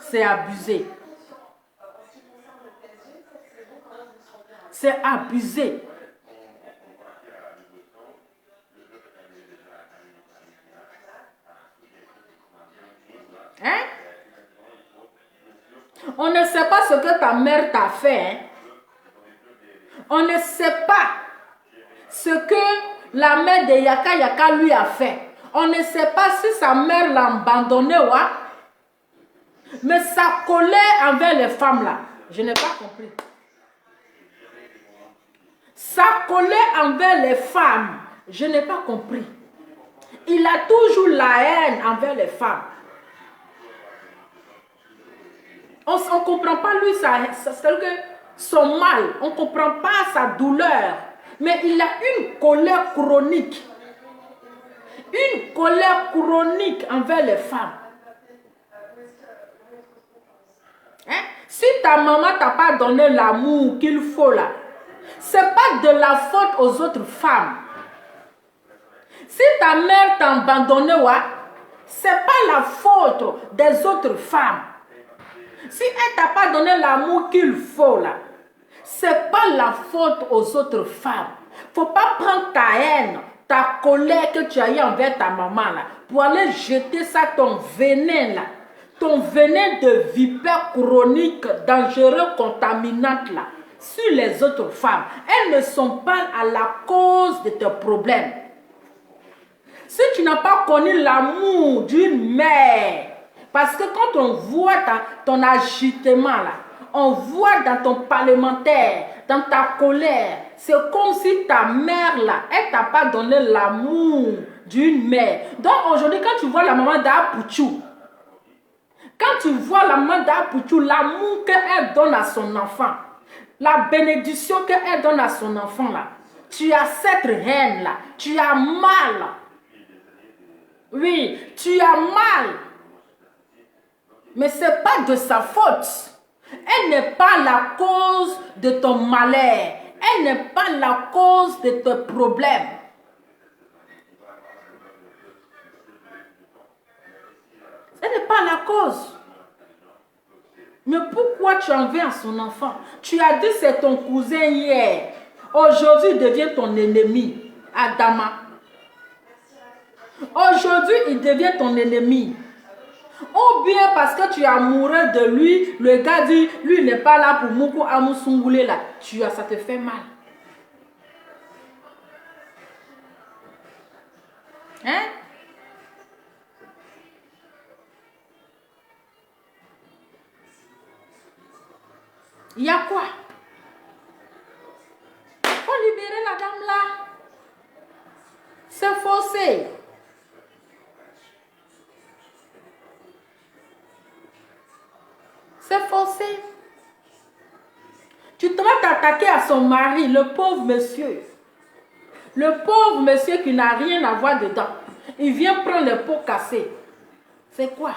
C'est abusé. C'est abusé. Hein? On ne sait pas ce que ta mère t'a fait. Hein? On ne sait pas ce que la mère de Yaka Yaka lui a fait. On ne sait pas si sa mère l'a abandonné ou pas. Mais sa colère envers les femmes là, je n'ai pas compris. Sa colère envers les femmes, je n'ai pas compris. Il a toujours la haine envers les femmes. On ne comprend pas lui, c'est-à-dire que son mal, on ne comprend pas sa douleur. Mais il a une colère chronique. Une colère chronique envers les femmes. Hein? Si ta maman t'a pas donné l'amour qu'il faut là, c'est pas de la faute aux autres femmes. Si ta mère t'a abandonné, ouais, c'est pas la faute des autres femmes. Si elle t'a pas donné l'amour qu'il faut là, c'est pas la faute aux autres femmes. Faut pas prendre ta haine, ta colère que tu as eu envers ta maman là, pour aller jeter ça, ton venin là, ton venin de vipère chronique, dangereux, contaminante là, sur les autres femmes. Elles ne sont pas à la cause de tes problèmes. Si tu n'as pas connu l'amour d'une mère, parce que quand on voit ton agitement là, on voit dans ton parlementaire, dans ta colère, c'est comme si ta mère là, elle t'a pas donné l'amour d'une mère. Donc aujourd'hui, quand tu vois la maman d'Apouchou, quand tu vois la maman d'Apouchou, l'amour qu'elle donne à son enfant, la bénédiction qu'elle donne à son enfant là, tu as cette haine là, tu as mal. Oui, tu as mal. Mais ce n'est pas de sa faute. Elle n'est pas la cause de ton malheur. Elle n'est pas la cause de tes problèmes. Elle n'est pas la cause. Mais pourquoi tu en veux à son enfant? Tu as dit c'est ton cousin hier. Aujourd'hui, il devient ton ennemi. Adama. Aujourd'hui, il devient ton ennemi. Ou bien parce que tu es amoureux de lui, le gars dit, lui n'est pas là pour Moukou Amoussoungoulé là. Ça te fait mal. Hein? Il y a quoi? Faut libérer la dame là. C'est forcé. C'est forcé. Tu te vas t'attaquer à son mari, le pauvre monsieur. Le pauvre monsieur qui n'a rien à voir dedans. Il vient prendre les pots cassés. C'est quoi?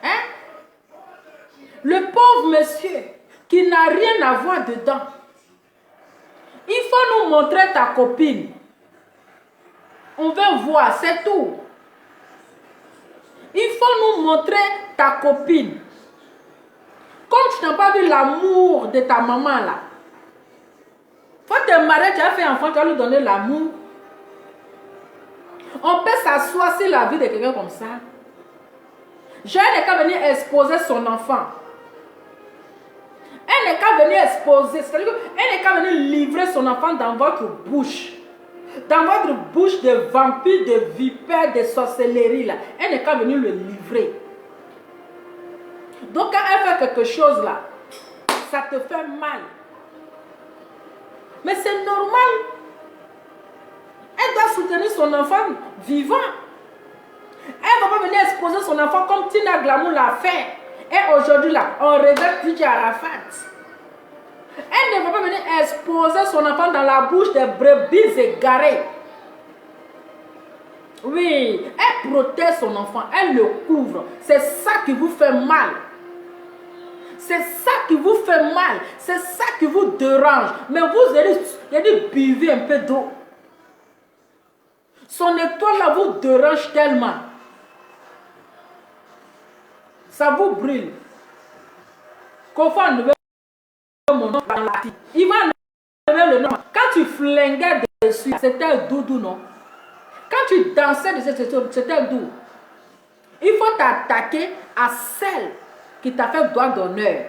Hein? Le pauvre monsieur qui n'a rien à voir dedans. Il faut nous montrer ta copine. On veut voir, c'est tout. Il faut nous montrer ta copine. Comme tu n'as pas vu l'amour de ta maman là. Faut te marier, tu as fait enfant, tu vas lui donner l'amour. On peut s'asseoir sur la vie de quelqu'un comme ça. Je n'ai qu'à venir exposer son enfant. Elle n'est qu'à venir exposer, c'est-à-dire qu'elle n'est qu'à venir livrer son enfant dans votre bouche. Dans votre bouche de vampires, de vipères, de sorcellerie là. Elle n'est qu'à venir le livrer. Donc quand elle fait quelque chose là, ça te fait mal. Mais c'est normal. Elle doit soutenir son enfant vivant. Elle ne va pas venir exposer son enfant comme Tina Glamour l'a fait. Et aujourd'hui là, on regarde Didier Arafat. Elle ne va pas venir exposer son enfant dans la bouche des brebis égarées. Oui, elle protège son enfant, elle le couvre. C'est ça qui vous fait mal. C'est ça qui vous fait mal. C'est ça qui vous dérange. Mais vous allez buvez un peu d'eau. Son étoile là vous dérange tellement. Ça vous brûle. Qu'au fond, mon nom dans la vie. Il va enlever le nom. Quand tu flinguais dessus, c'était doudou, non? Quand tu dansais dessus, c'était doux. Il faut t'attaquer à celle qui t'a fait droit d'honneur.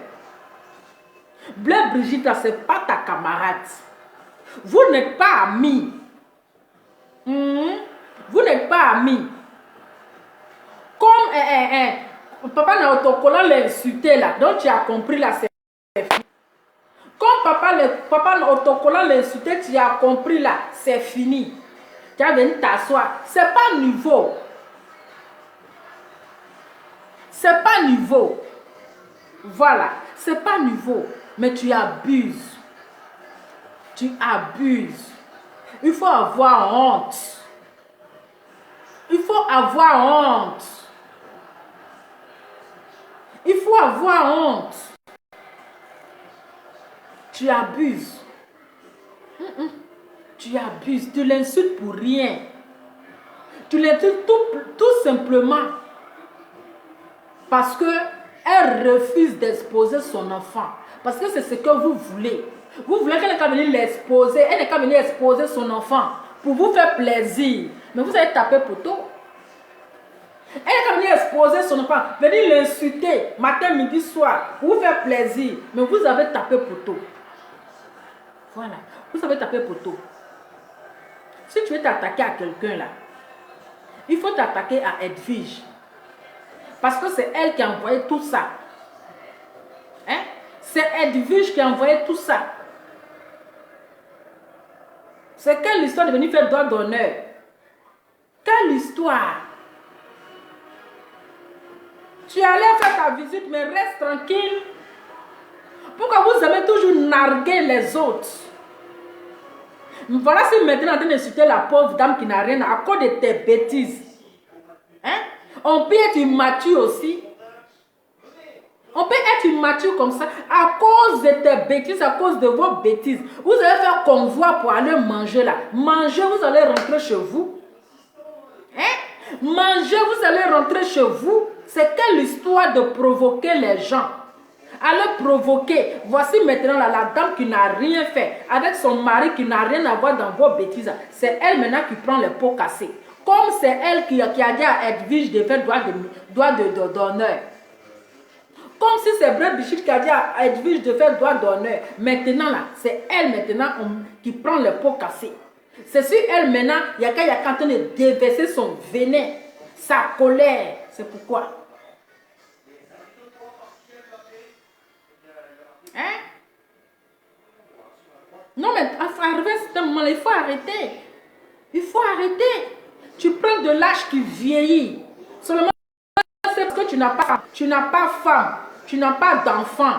Bleu Brigitte, ce n'est pas ta camarade. Vous n'êtes pas amis. Vous n'êtes pas amis. Comme papa n'a autocollant l'insulté là, donc tu as compris là, c'est fini. Comme papa n'a autocollant l'insulté, tu as compris là, c'est fini. Tu as venu t'asseoir. C'est pas nouveau. C'est pas nouveau. Voilà, c'est pas nouveau. Mais tu abuses. Tu abuses. Il faut avoir honte. Il faut faut avoir honte. Il faut avoir honte. Tu abuses. Tu abuses. Tu l'insultes pour rien. Tu l'insultes tout simplement parce qu'elle refuse d'exposer son enfant. Parce que c'est ce que vous voulez. Vous voulez qu'elle n'ait qu'à venir l'exposer. Elle n'est qu'à venir exposer son enfant pour vous faire plaisir. Mais vous allez taper poteau. Elle n'est qu'à venir exposer son enfant. Venir l'insulter matin, midi, soir. Pour vous faire plaisir. Mais vous avez tapé poteau. Voilà. Vous avez tapé poteau. Si tu veux t'attaquer à quelqu'un là, il faut t'attaquer à Edwige. Parce que c'est elle qui a envoyé tout ça. Hein? C'est Edwige qui a envoyé tout ça. C'est quelle histoire de venir faire droit d'honneur? Quelle histoire? Tu allais faire ta visite, mais reste tranquille. Pourquoi vous aimez toujours narguer les autres? Voilà, si maintenant on est en train d'insulter la pauvre dame qui n'a rien à cause de tes bêtises. Hein? On peut être immature aussi. On peut être immature comme ça à cause de tes bêtises, à cause de vos bêtises. Vous allez faire convoi pour aller manger là. Manger, vous allez rentrer chez vous. Hein? Manger, vous allez rentrer chez vous. C'est quelle histoire de provoquer les gens? Allez provoquer. Voici maintenant là, la dame qui n'a rien fait avec son mari qui n'a rien à voir dans vos bêtises. C'est elle maintenant qui prend les pots cassés. Comme c'est elle qui a dit à Edwige de faire droit d'honneur. Comme si c'est Brad Bichit qui a dit à Edwige de faire droit d'honneur. Maintenant là, c'est elle maintenant qui prend les pots cassés. C'est sur elle maintenant, il y a qu'à en train de déverser son venin, sa colère. C'est pourquoi. Hein? Non mais arrivé à ce moment-là, il faut arrêter. Il faut arrêter. Tu prends de l'âge qui vieillit. Seulement c'est parce que tu n'as pas femme, tu n'as pas d'enfant.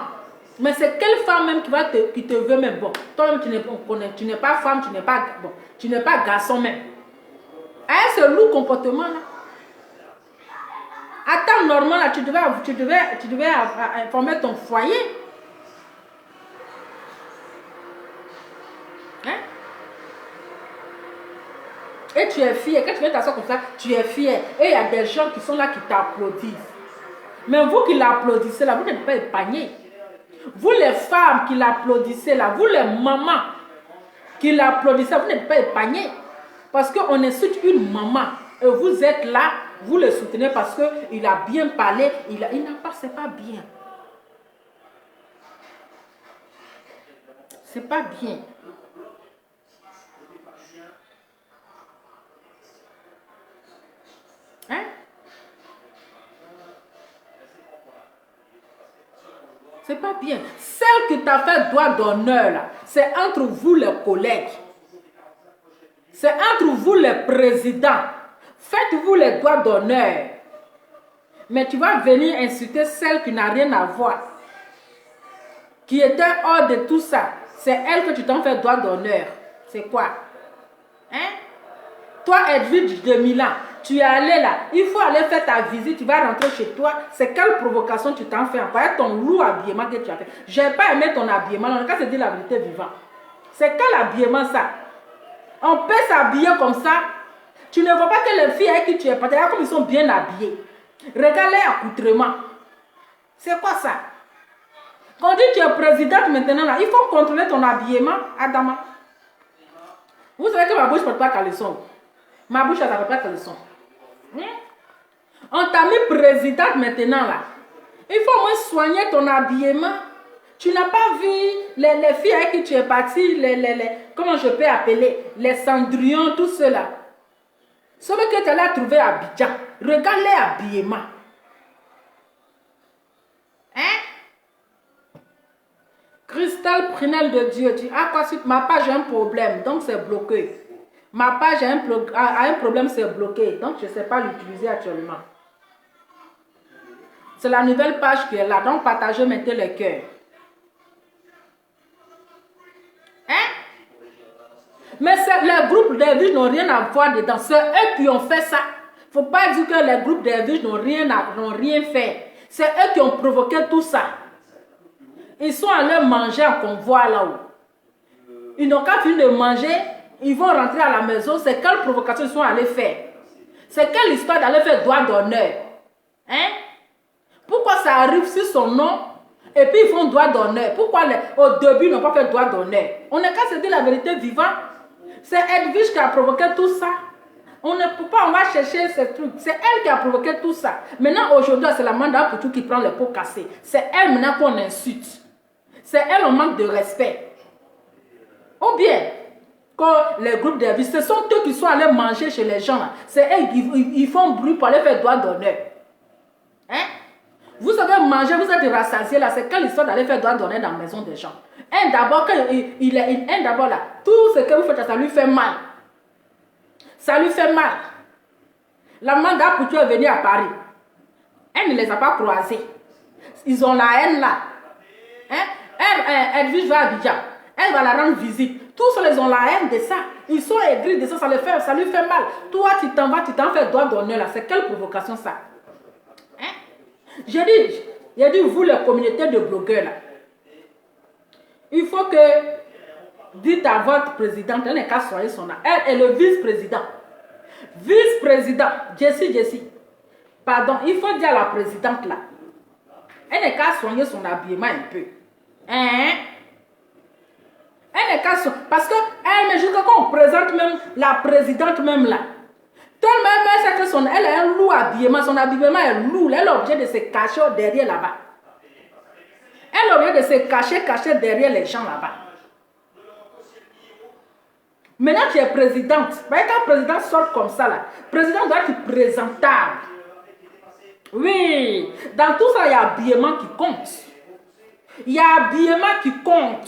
Mais c'est quelle femme même qui te veut même bon. Toi-même tu n'es pas femme, tu n'es pas garçon même. Hein, ce lourd comportement là. À temps normal là, tu devais informer ton foyer. Hein? Et tu es fier. Quand tu viens t'asseoir comme ça, tu es fier. Et il y a des gens qui sont là qui t'applaudissent. Mais vous qui l'applaudissez là, vous n'êtes pas épargnés. Vous les femmes qui l'applaudissez là, vous les mamans qui l'applaudissez, vous n'êtes pas épargnés. Parce qu'on insulte une maman. Et vous êtes là, vous le soutenez parce qu'il a bien parlé. Il n'a pas, c'est pas bien. C'est pas bien. Hein? C'est pas bien. Celle qui t'a fait droit d'honneur là, c'est entre vous les collègues. C'est entre vous les présidents. Faites-vous les droits d'honneur. Mais tu vas venir insulter celle qui n'a rien à voir. Qui était hors de tout ça. C'est elle que tu t'en fais droit d'honneur. C'est quoi? Hein? Toi, Edwige de Milan, tu es allé là. Il faut aller faire ta visite. Tu vas rentrer chez toi. C'est quelle provocation tu t'en fais encore? Ton lourd habillement que tu as fait. Je n'ai pas aimé ton habillement. On a se dire la vérité vivante. C'est quel habillement ça? On peut s'habiller comme ça. Tu ne vois pas que les filles avec qui tu es parti, comme ils sont bien habillés. Regarde les accoutrements. C'est quoi ça? Quand on dit que tu es présidente maintenant, là, il faut contrôler ton habillement, Adama. Vous savez que ma bouche ne porte pas caleçon. Ma bouche, elle ne porte pas caleçon. On t'a mis présidente maintenant, là. Il faut au moins soigner ton habillement. Tu n'as pas vu les filles avec qui tu es parti, comment je peux appeler, les Cendrillon, tout cela. Sauf que tu allais trouver à Abidjan. Regarde les habillements. Hein? Christelle Prinel de Dieu, tu as quoi suite? Ma page a un problème, donc c'est bloqué. Ma page a un problème, c'est bloqué. Donc je ne sais pas l'utiliser actuellement. C'est la nouvelle page qui est là. Donc partagez maintenant les cœurs. Hein? Mais les groupes de vie n'ont rien à voir dedans. C'est eux qui ont fait ça. Faut pas dire que les groupes des riches n'ont rien fait. C'est eux qui ont provoqué tout ça. Ils sont allés manger en convoi là-haut. Ils n'ont qu'à finir de manger, ils vont rentrer à la maison. C'est quelle provocation ils sont allés faire? C'est quelle histoire d'aller faire droit d'honneur? Hein? Pourquoi ça arrive sur son nom et puis ils font droit d'honneur? Pourquoi au début ils n'ont pas fait droit d'honneur? On n'est qu'à se dire la vérité vivante. C'est Edwige qui a provoqué tout ça. On ne peut pas, on va chercher ces trucs. C'est elle qui a provoqué tout ça. Maintenant, aujourd'hui, c'est la Manda Puchu qui prend les pots cassés. C'est elle maintenant qu'on insulte. C'est elle, on manque de respect. Ou bien, quand les groupes de vie, ce sont eux qui sont allés manger chez les gens. C'est eux qui font bruit pour aller faire droit d'honneur. Hein? Vous savez manger, vous êtes rassasié là. C'est quelle histoire d'aller faire droit d'honneur dans la maison des gens? D'abord, d'abord là, tout ce que vous faites, ça lui fait mal. Ça lui fait mal. La Manda Puchu est venue à Paris. Elle ne les a pas croisés. Ils ont la haine là. Hein? Elle vit à Abidjan. Elle va la rendre visite. Tous ils ont la haine de ça. Ils sont aigris de ça, ça lui fait mal. Toi, tu t'en vas, tu t'en fais droit d'honneur là. C'est quelle provocation ça? Hein? J'ai dit, vous, les communautés de blogueurs là, il faut que dites à votre présidente, elle n'est qu'à soigner son âme. Elle est le vice-président. Vice-président, Jessie. Pardon, il faut dire à la présidente là. Elle n'est qu'à soigner son habillement un peu. Hein? Elle n'est qu'à soigner. Parce que elle, mais jusqu'à quand on présente même la présidente même là. Tellement elle sait que elle a un lourd habillement. Son habillement est lourd. Elle est obligée de se cacher derrière là-bas. Elle est obligée de se cacher derrière les gens là-bas. Maintenant, tu es présidente. Quand le président sort comme ça, là, le président doit être présentable. Oui, dans tout ça, il y a habillement qui compte. Il y a habillement qui compte.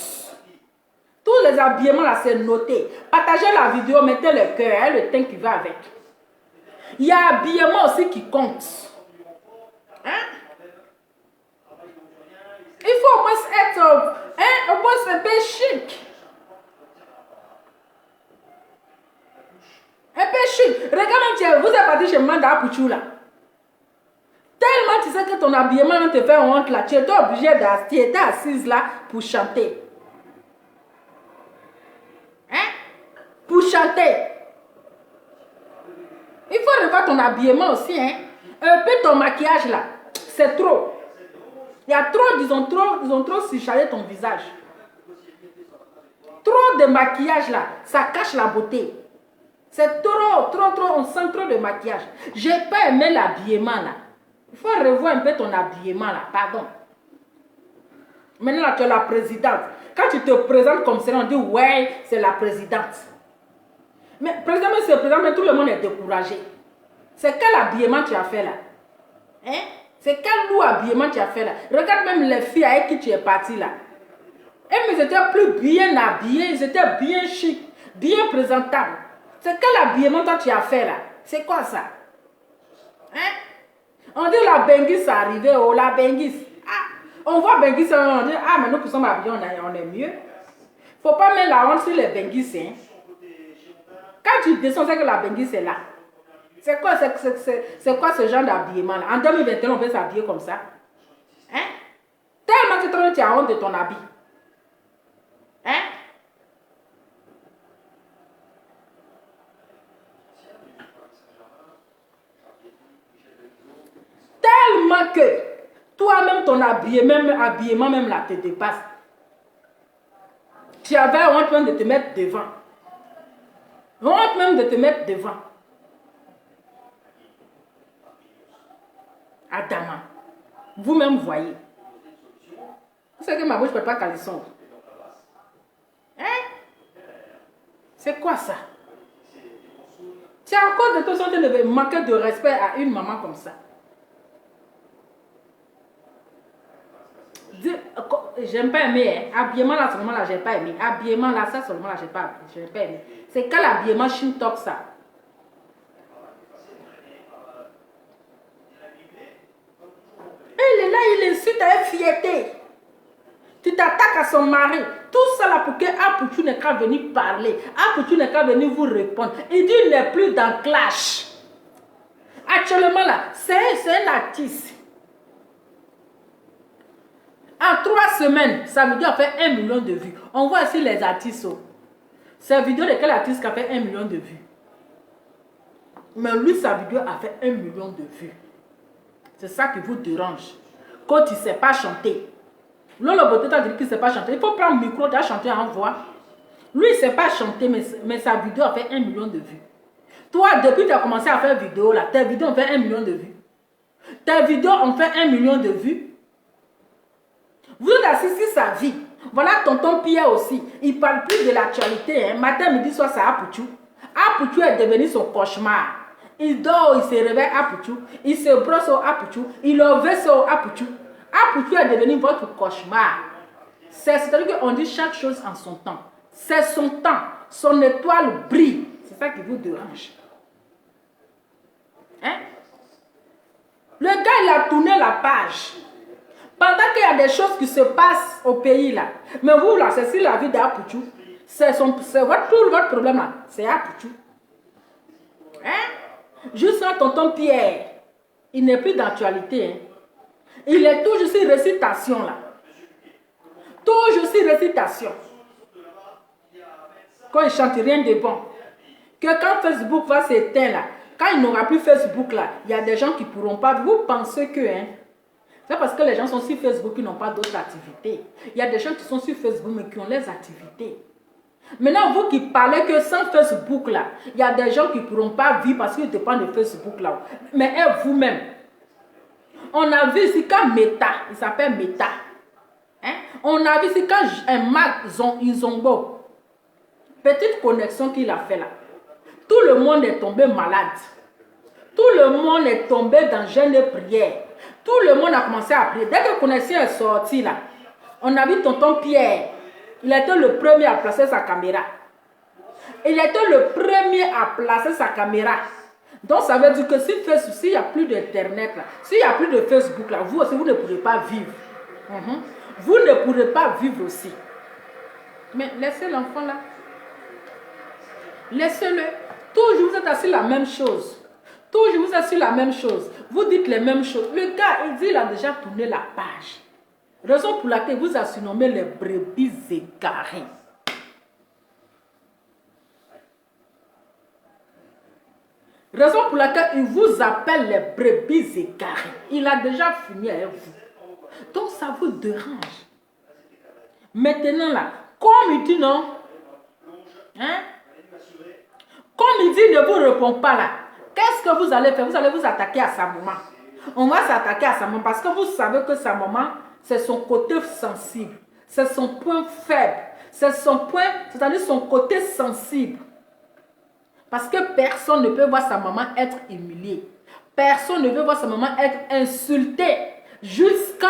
Tous les habillements, là, c'est noté. Partagez la vidéo, mettez le cœur, et le teint qui va avec. Il y a habillement aussi qui compte. Hein? Il faut au moins être au moins un peu chic. Un peu chic. Regarde, vous êtes parti chez Manda Puchu là. Tellement tu sais que ton habillement te fait honte là. Tu étais obligé d'être assise là pour chanter. Hein? Pour chanter. Il faut revoir ton habillement aussi. Hein? Un peu ton maquillage là. C'est trop. Il y a trop, ils ont trop surchargé ton visage. Trop de maquillage là. Ça cache la beauté. C'est trop, on sent trop de maquillage. J'ai pas aimé l'habillement là. Il faut revoir un peu ton habillement là, pardon. Maintenant là, tu es la présidente. Quand tu te présentes comme ça, on dit ouais, c'est la présidente. Mais président, c'est le président, mais tout le monde est découragé. C'est quel habillement tu as fait là? Hein? C'est quel lourd habillement tu as fait là? Regarde même les filles avec qui tu es parti là. Et ils étaient plus bien habillés, ils étaient bien chics, bien présentables. C'est quel habillement toi tu as fait là? C'est quoi ça? Hein? On dit la Bengis est arrivée, oh la Bengis. Ah, on voit Bengis, on dit, ah mais nous qui sommes habillés, on est mieux. Faut pas mettre la honte sur les Bengis. Hein? Quand tu descends, c'est que la Bengis est là. C'est quoi ce genre d'habillement là? En 2021, on peut s'habiller comme ça. Hein? Tellement que tu as honte de ton habit. Hein? Tellement que toi-même, ton habillement même là te dépasse. Tu avais honte même de te mettre devant. Honte même de te mettre devant. Adama, vous-même voyez. Vous savez que ma bouche ne peut pas calisson. Hein? C'est quoi ça? C'est encore de toute façon de manquer de respect à une maman comme ça. J'aime pas aimer, hein. Habillement là seulement là j'ai pas aimé. Habillement là ça seulement là j'ai pas aimé. C'est quel habillement Shintok ça? Il est là, il insulte avec fierté. Tu t'attaques à son mari. Tout ça là pour que Apuchu n'est qu'à venir parler. Apuchu n'est qu'à venir vous répondre. Il dit il n'est plus dans clash. Actuellement là, c'est un artiste. En 3 semaines, sa vidéo a fait 1 million de vues. On voit ici les artistes. Sa vidéo de quel artiste qui a fait 1 million de vues? Mais lui, sa vidéo a fait 1 million de vues. C'est ça qui vous dérange. Quand il ne sait pas chanter. Lolo Beauté t'a dit qu'il ne sait pas chanter. Il faut prendre le micro, tu as chanté en voix. Lui, il ne sait pas chanter, mais sa vidéo a fait 1 million de vues. Toi, depuis que tu as commencé à faire vidéo, là, tes vidéos ont fait 1 million de vues. Tes vidéos ont fait 1 million de vues. Vous assistez sa vie. Voilà tonton Pierre aussi. Il ne parle plus de l'actualité. Hein. Matin, midi, soir, c'est Apouchou. Apouchou est devenu son cauchemar. Il dort, il se réveille Apouchou. Il se brosse au Apouchou. Il au vaisseau Apouchou. Apouchou est devenu votre cauchemar. C'est-à-dire qu'on dit chaque chose en son temps. C'est son temps. Son étoile brille. C'est ça qui vous dérange. Hein? Le gars, il a tourné la page. Pendant qu'il y a des choses qui se passent au pays là. Mais vous là, c'est sur la vie d'Apouchou. C'est tout votre problème là. C'est Apouchou. Hein? Juste un tonton Pierre. Il n'est plus d'actualité. Hein? Il est toujours sur récitation là. Toujours sur récitation. Quand il chante rien de bon. Que quand Facebook va s'éteindre là. Quand il n'aura plus Facebook là. Il y a des gens qui ne pourront pas. Vous pensez que... Hein, c'est parce que les gens sont sur Facebook qui n'ont pas d'autres activités. Il y a des gens qui sont sur Facebook mais qui ont les activités. Maintenant, vous qui parlez que sans Facebook là, il y a des gens qui ne pourront pas vivre parce qu'ils dépendent de Facebook là. Mais vous-même, on a vu ici quand Meta, il s'appelle Meta. Hein? On a vu ici quand Mark Izongbo, petite connexion qu'il a fait là. Tout le monde est tombé malade. Tout le monde est tombé dans jeûne et prière. Tout le monde a commencé à prier. Dès que la connexion est sortie là, on a vu tonton Pierre. Il était le premier à placer sa caméra. Il était le premier à placer sa caméra. Donc ça veut dire que s'il n'y a plus d'internet là, s'il n'y a plus de Facebook là, vous aussi vous ne pourrez pas vivre. Vous ne pourrez pas vivre aussi. Mais laissez l'enfant là. Laissez-le. Toujours vous êtes assis la même chose. Toujours vous êtes sur la même chose. Vous dites les mêmes choses. Le gars, il dit il a déjà tourné la page. Raison pour laquelle vous a surnommé les brebis égarées. Raison pour laquelle il vous appelle les brebis égarées. Il a déjà fini avec vous. Donc ça vous dérange. Maintenant là, comme il dit non, hein? Comme il dit ne vous répond pas là. Qu'est-ce que vous allez faire? Vous allez vous attaquer à sa maman. On va s'attaquer à sa maman parce que vous savez que sa maman, c'est son côté sensible. C'est son point faible. C'est son point, c'est-à-dire son côté sensible. Parce que personne ne peut voir sa maman être humiliée. Personne ne veut voir sa maman être insultée jusqu'à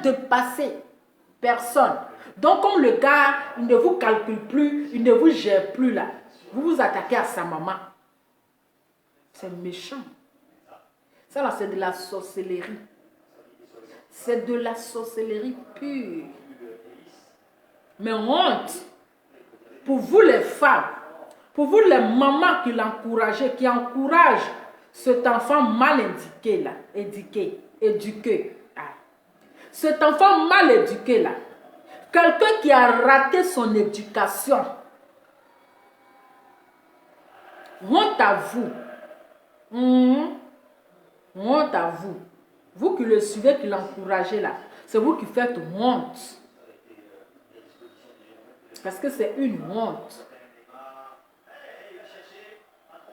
dépasser. Personne. Donc comme le gars, il ne vous calcule plus, il ne vous gère plus là. Vous vous attaquez à sa maman. C'est méchant. Ça là, c'est de la sorcellerie. C'est de la sorcellerie pure. Mais honte pour vous les femmes, pour vous les mamans qui l'encouragent, qui encouragent cet enfant mal éduqué là, éduqué. Cet enfant mal éduqué là, quelqu'un qui a raté son éducation. Honte à vous. Honte à vous. Vous qui le suivez, qui l'encouragez là, c'est vous qui faites honte. Parce que c'est une honte.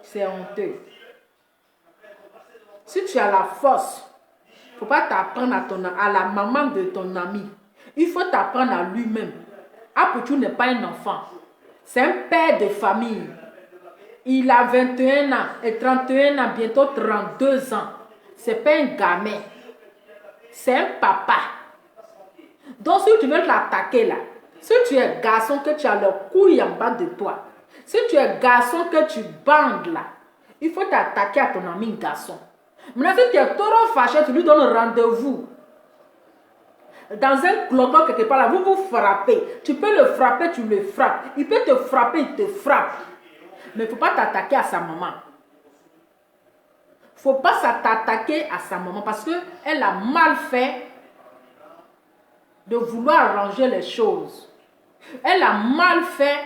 C'est honteux. Si tu as la force, il ne faut pas t'apprendre à la maman de ton ami. Il faut t'apprendre à lui-même. Apouchou n'est pas un enfant. C'est un père de famille. Il a 21 ans et 31 ans, bientôt 32 ans. Ce n'est pas un gamin. C'est un papa. Donc si tu veux l'attaquer là, si tu es garçon que tu as le couille en bas de toi, si tu es garçon que tu bandes là, il faut t'attaquer à ton ami garçon. Maintenant si tu es trop fâché, tu lui donnes rendez-vous. Dans un cloton quelque part là, vous vous frappez. Tu peux le frapper, tu le frappes. Il peut te frapper, il te frappe. Mais il ne faut pas t'attaquer à sa maman. Il faut pas s'attaquer à sa maman parce qu'elle a mal fait de vouloir arranger les choses. Elle a mal fait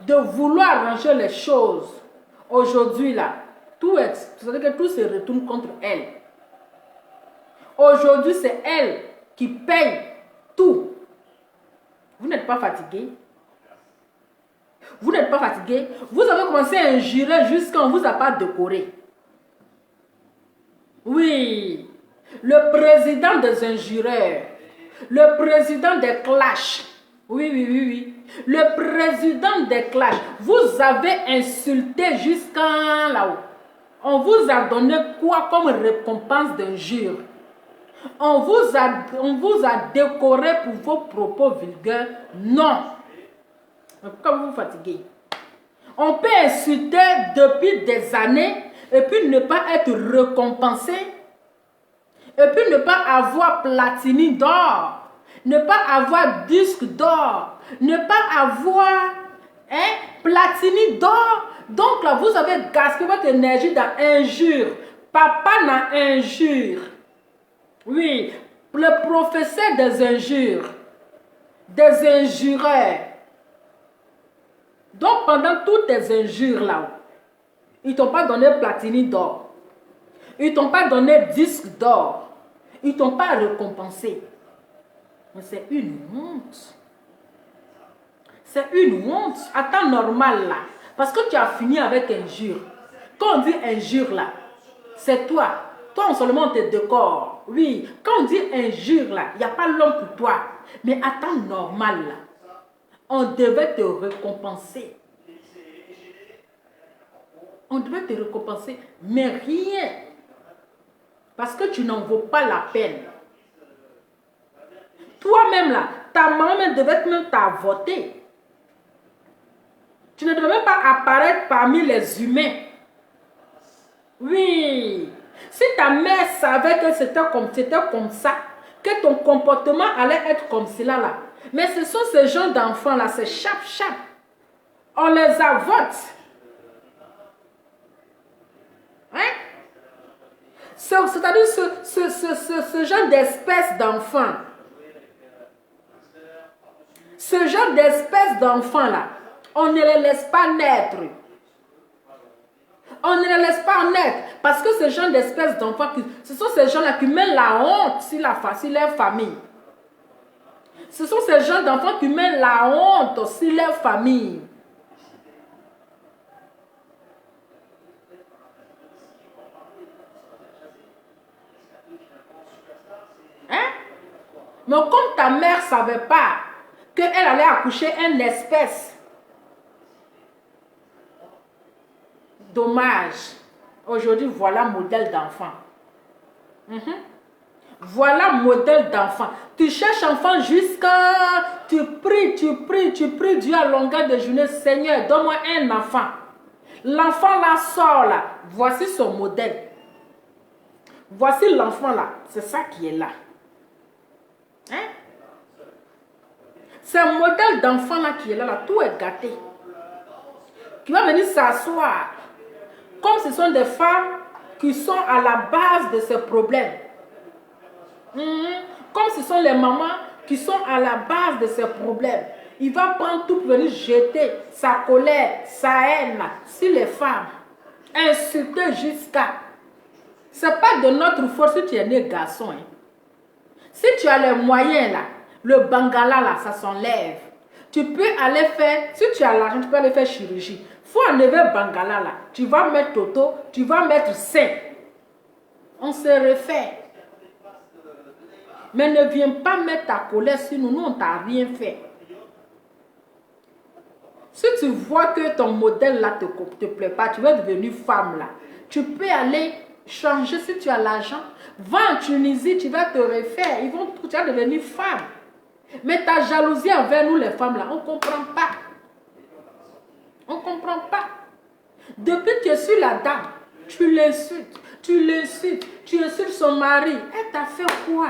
de vouloir arranger les choses. Aujourd'hui, là, c'est-à-dire que tout se retourne contre elle. Aujourd'hui, c'est elle qui paye tout. Vous n'êtes pas fatigué? Vous n'êtes pas fatigué? Vous avez commencé à injurer jusqu'à on ne vous a pas décoré. Oui, le président des injureurs, le président des clashs. Oui. Le président des clashs. Vous avez insulté jusqu'à là-haut. On vous a donné quoi comme récompense d'injure? On vous a décoré pour vos propos vulgaires? Non. Pourquoi vous vous fatiguez? On peut insulter depuis des années et puis ne pas être récompensé. Et puis ne pas avoir platine d'or. Ne pas avoir disque d'or. Ne pas avoir platine d'or. Donc là, vous avez gaspillé votre énergie dans injure. Papa n'a injure. Oui, le professeur des injures. Des injureurs. Donc pendant toutes tes injures là, ils ne t'ont pas donné platine d'or. Ils ne t'ont pas donné disque d'or. Ils ne t'ont pas récompensé. Mais c'est une honte. C'est une honte. À temps normal là. Parce que tu as fini avec injure. Quand on dit injure là, c'est toi. Toi seulement on te décore. Oui. Quand on dit injure là, il n'y a pas l'homme pour toi. Mais à temps normal là, on devait te récompenser. On devait te récompenser. Mais rien. Parce que tu n'en vaux pas la peine. Toi-même là, ta maman devait même t'avoter. Tu ne devais même pas apparaître parmi les humains. Oui. Si ta mère savait que c'était comme ça, que ton comportement allait être comme cela là. Mais ce sont ces gens d'enfants là, c'est chap. On les avote. Hein? C'est-à-dire ce genre d'espèce d'enfant. Ce genre d'espèce d'enfant là, on ne les laisse pas naître. On ne les laisse pas naître. Parce que ce genre d'espèce d'enfant, ce sont ces gens-là qui mettent la honte sur leur famille. Ce sont ces gens d'enfants qui mettent la honte sur leur famille. Hein? Mais comme ta mère ne savait pas qu'elle allait accoucher une espèce, dommage. Aujourd'hui, voilà modèle d'enfant. Voilà modèle d'enfant. Tu cherches enfant jusqu'à... Tu pries Dieu à longueur de journée. Seigneur, donne-moi un enfant. L'enfant là sort là. Voici son modèle. Voici l'enfant là. C'est ça qui est là. Hein? C'est un modèle d'enfant là qui est là. Tout est gâté. Qui va venir s'asseoir. Comme ce sont des femmes qui sont à la base de ces problèmes. Comme ce sont les mamans qui sont à la base de ces problèmes. Il va prendre tout pour venir jeter sa colère, sa haine sur les femmes. Insulter jusqu'à... Ce n'est pas de notre force si tu es né garçon. Hein. Si tu as les moyens là, le bangala là, ça s'enlève. Tu peux aller faire, si tu as l'argent, tu peux aller faire chirurgie. Il faut enlever bangala là. Tu vas mettre toto, tu vas mettre sein. On se refait. Mais ne viens pas mettre ta colère sur nous, on ne t'a rien fait. Si tu vois que ton modèle là te plaît pas, tu veux devenir femme là, tu peux aller changer si tu as l'argent. Va en Tunisie, tu vas te refaire, tu vas devenir femme. Mais ta jalousie envers nous les femmes là, on ne comprend pas. On ne comprend pas. Depuis que tu es sur la dame, tu l'insultes, tu insultes son mari. Elle t'a fait quoi?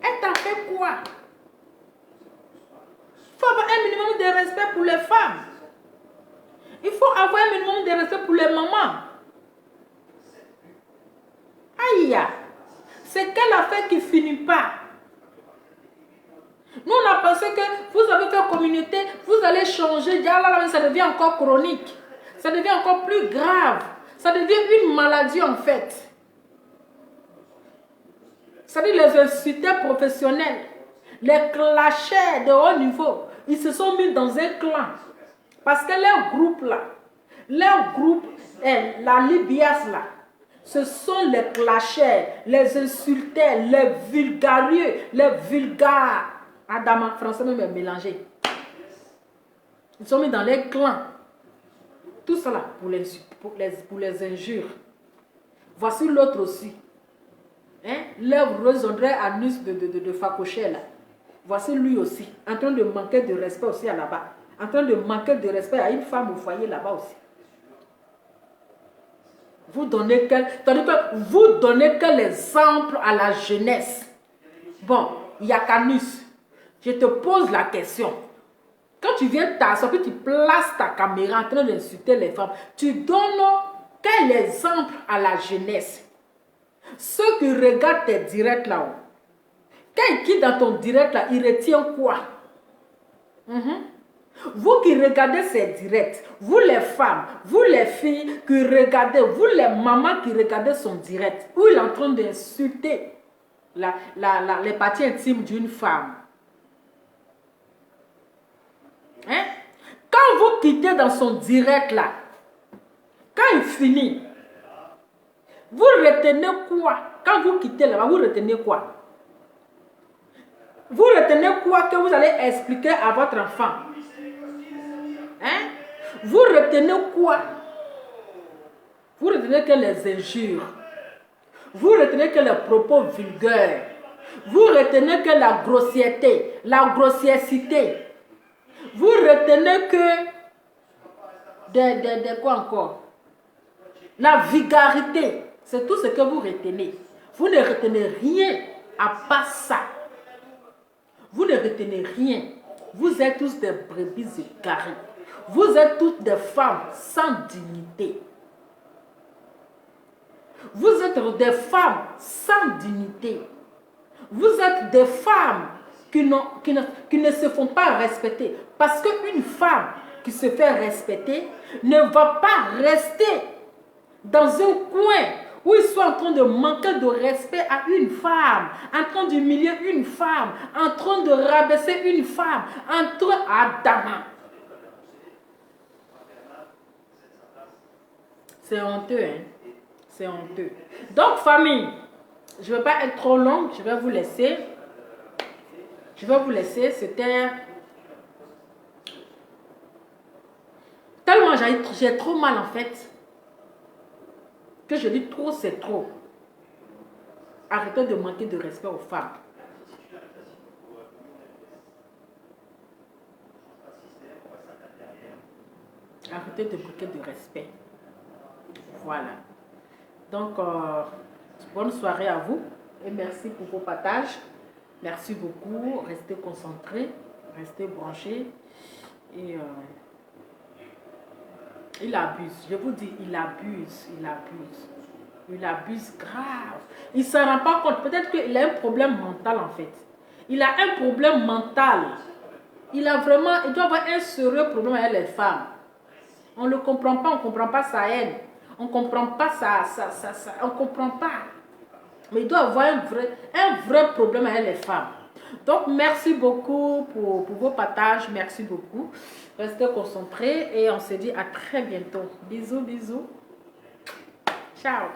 Elle t'a fait quoi? Il faut avoir un minimum de respect pour les femmes. Il faut avoir un minimum de respect pour les mamans. Aïe, c'est quelle affaire qui finit pas? Nous, on a pensé que vous avez fait communauté, vous allez changer. Là, ça devient encore chronique. Ça devient encore plus grave. Ça devient une maladie en fait. Ça dit les insulteurs professionnels, les clashers de haut niveau, ils se sont mis dans un clan. Parce que leur groupe, la Libias là, ce sont les clashers, les insulteurs, les vulgarieux, les vulgaires. Adam, français même est mélangé. Ils sont mis dans les clans. Tout cela pour les injures. Voici l'autre aussi. Hein? L'œuvre Rosandré Anus de Facoché là. Voici lui aussi, en train de manquer de respect aussi là-bas. En train de manquer de respect à une femme au foyer là-bas aussi. Vous donnez quel exemple à la jeunesse. Bon, il y a Canus. Je te pose la question. Quand tu viens t'asseoir, que tu places ta caméra en train d'insulter les femmes, tu donnes quel exemple à la jeunesse? Ceux qui regardent tes directs là-haut, quand ils quittent dans ton direct là, ils retiennent quoi? Vous qui regardez ces directs, vous les femmes, vous les filles qui regardez, vous les mamans qui regardez son direct, où il est en train d'insulter les parties intimes d'une femme. Hein? Quand vous quittez dans son direct là, quand il finit, vous retenez quoi? Quand vous quittez là-bas, vous retenez quoi? Vous retenez quoi que vous allez expliquer à votre enfant? Hein? Vous retenez quoi? Vous retenez que les injures. Vous retenez que les propos vulgaires. Vous retenez que la grossièreté, la grossièreté. Vous retenez que de quoi encore? La vulgarité. C'est tout ce que vous retenez. Vous ne retenez rien à part ça. Vous ne retenez rien. Vous êtes tous des brebis égarées. Vous êtes toutes des femmes sans dignité. Vous êtes des femmes sans dignité. Vous êtes des femmes qui ne se font pas respecter. Parce qu'une femme qui se fait respecter ne va pas rester dans un coin où ils sont en train de manquer de respect à une femme, en train d'humilier une femme, en train de rabaisser une femme, en train d'Adama. C'est honteux, hein? C'est honteux. Donc, famille, je ne vais pas être trop longue, je vais vous laisser. C'était... Tellement j'ai trop mal en fait. Que je dis trop, c'est trop. Arrêtez de manquer de respect aux femmes. Arrêtez de manquer de respect. Voilà. Donc, bonne soirée à vous. Et merci pour vos partages. Merci beaucoup. Restez concentrés. Restez branchés. Et... il abuse, je vous dis, il abuse. Il abuse grave. Il ne se rend pas compte. Peut-être qu'il a un problème mental en fait. Il a un problème mental. Il doit avoir un sérieux problème avec les femmes. On ne le comprend pas, on ne comprend pas sa haine. On ne comprend pas on ne comprend pas. Mais il doit avoir un vrai problème avec les femmes. Donc, merci beaucoup pour vos partages. Merci beaucoup. Restez concentrés et on se dit à très bientôt. Bisous, bisous. Ciao.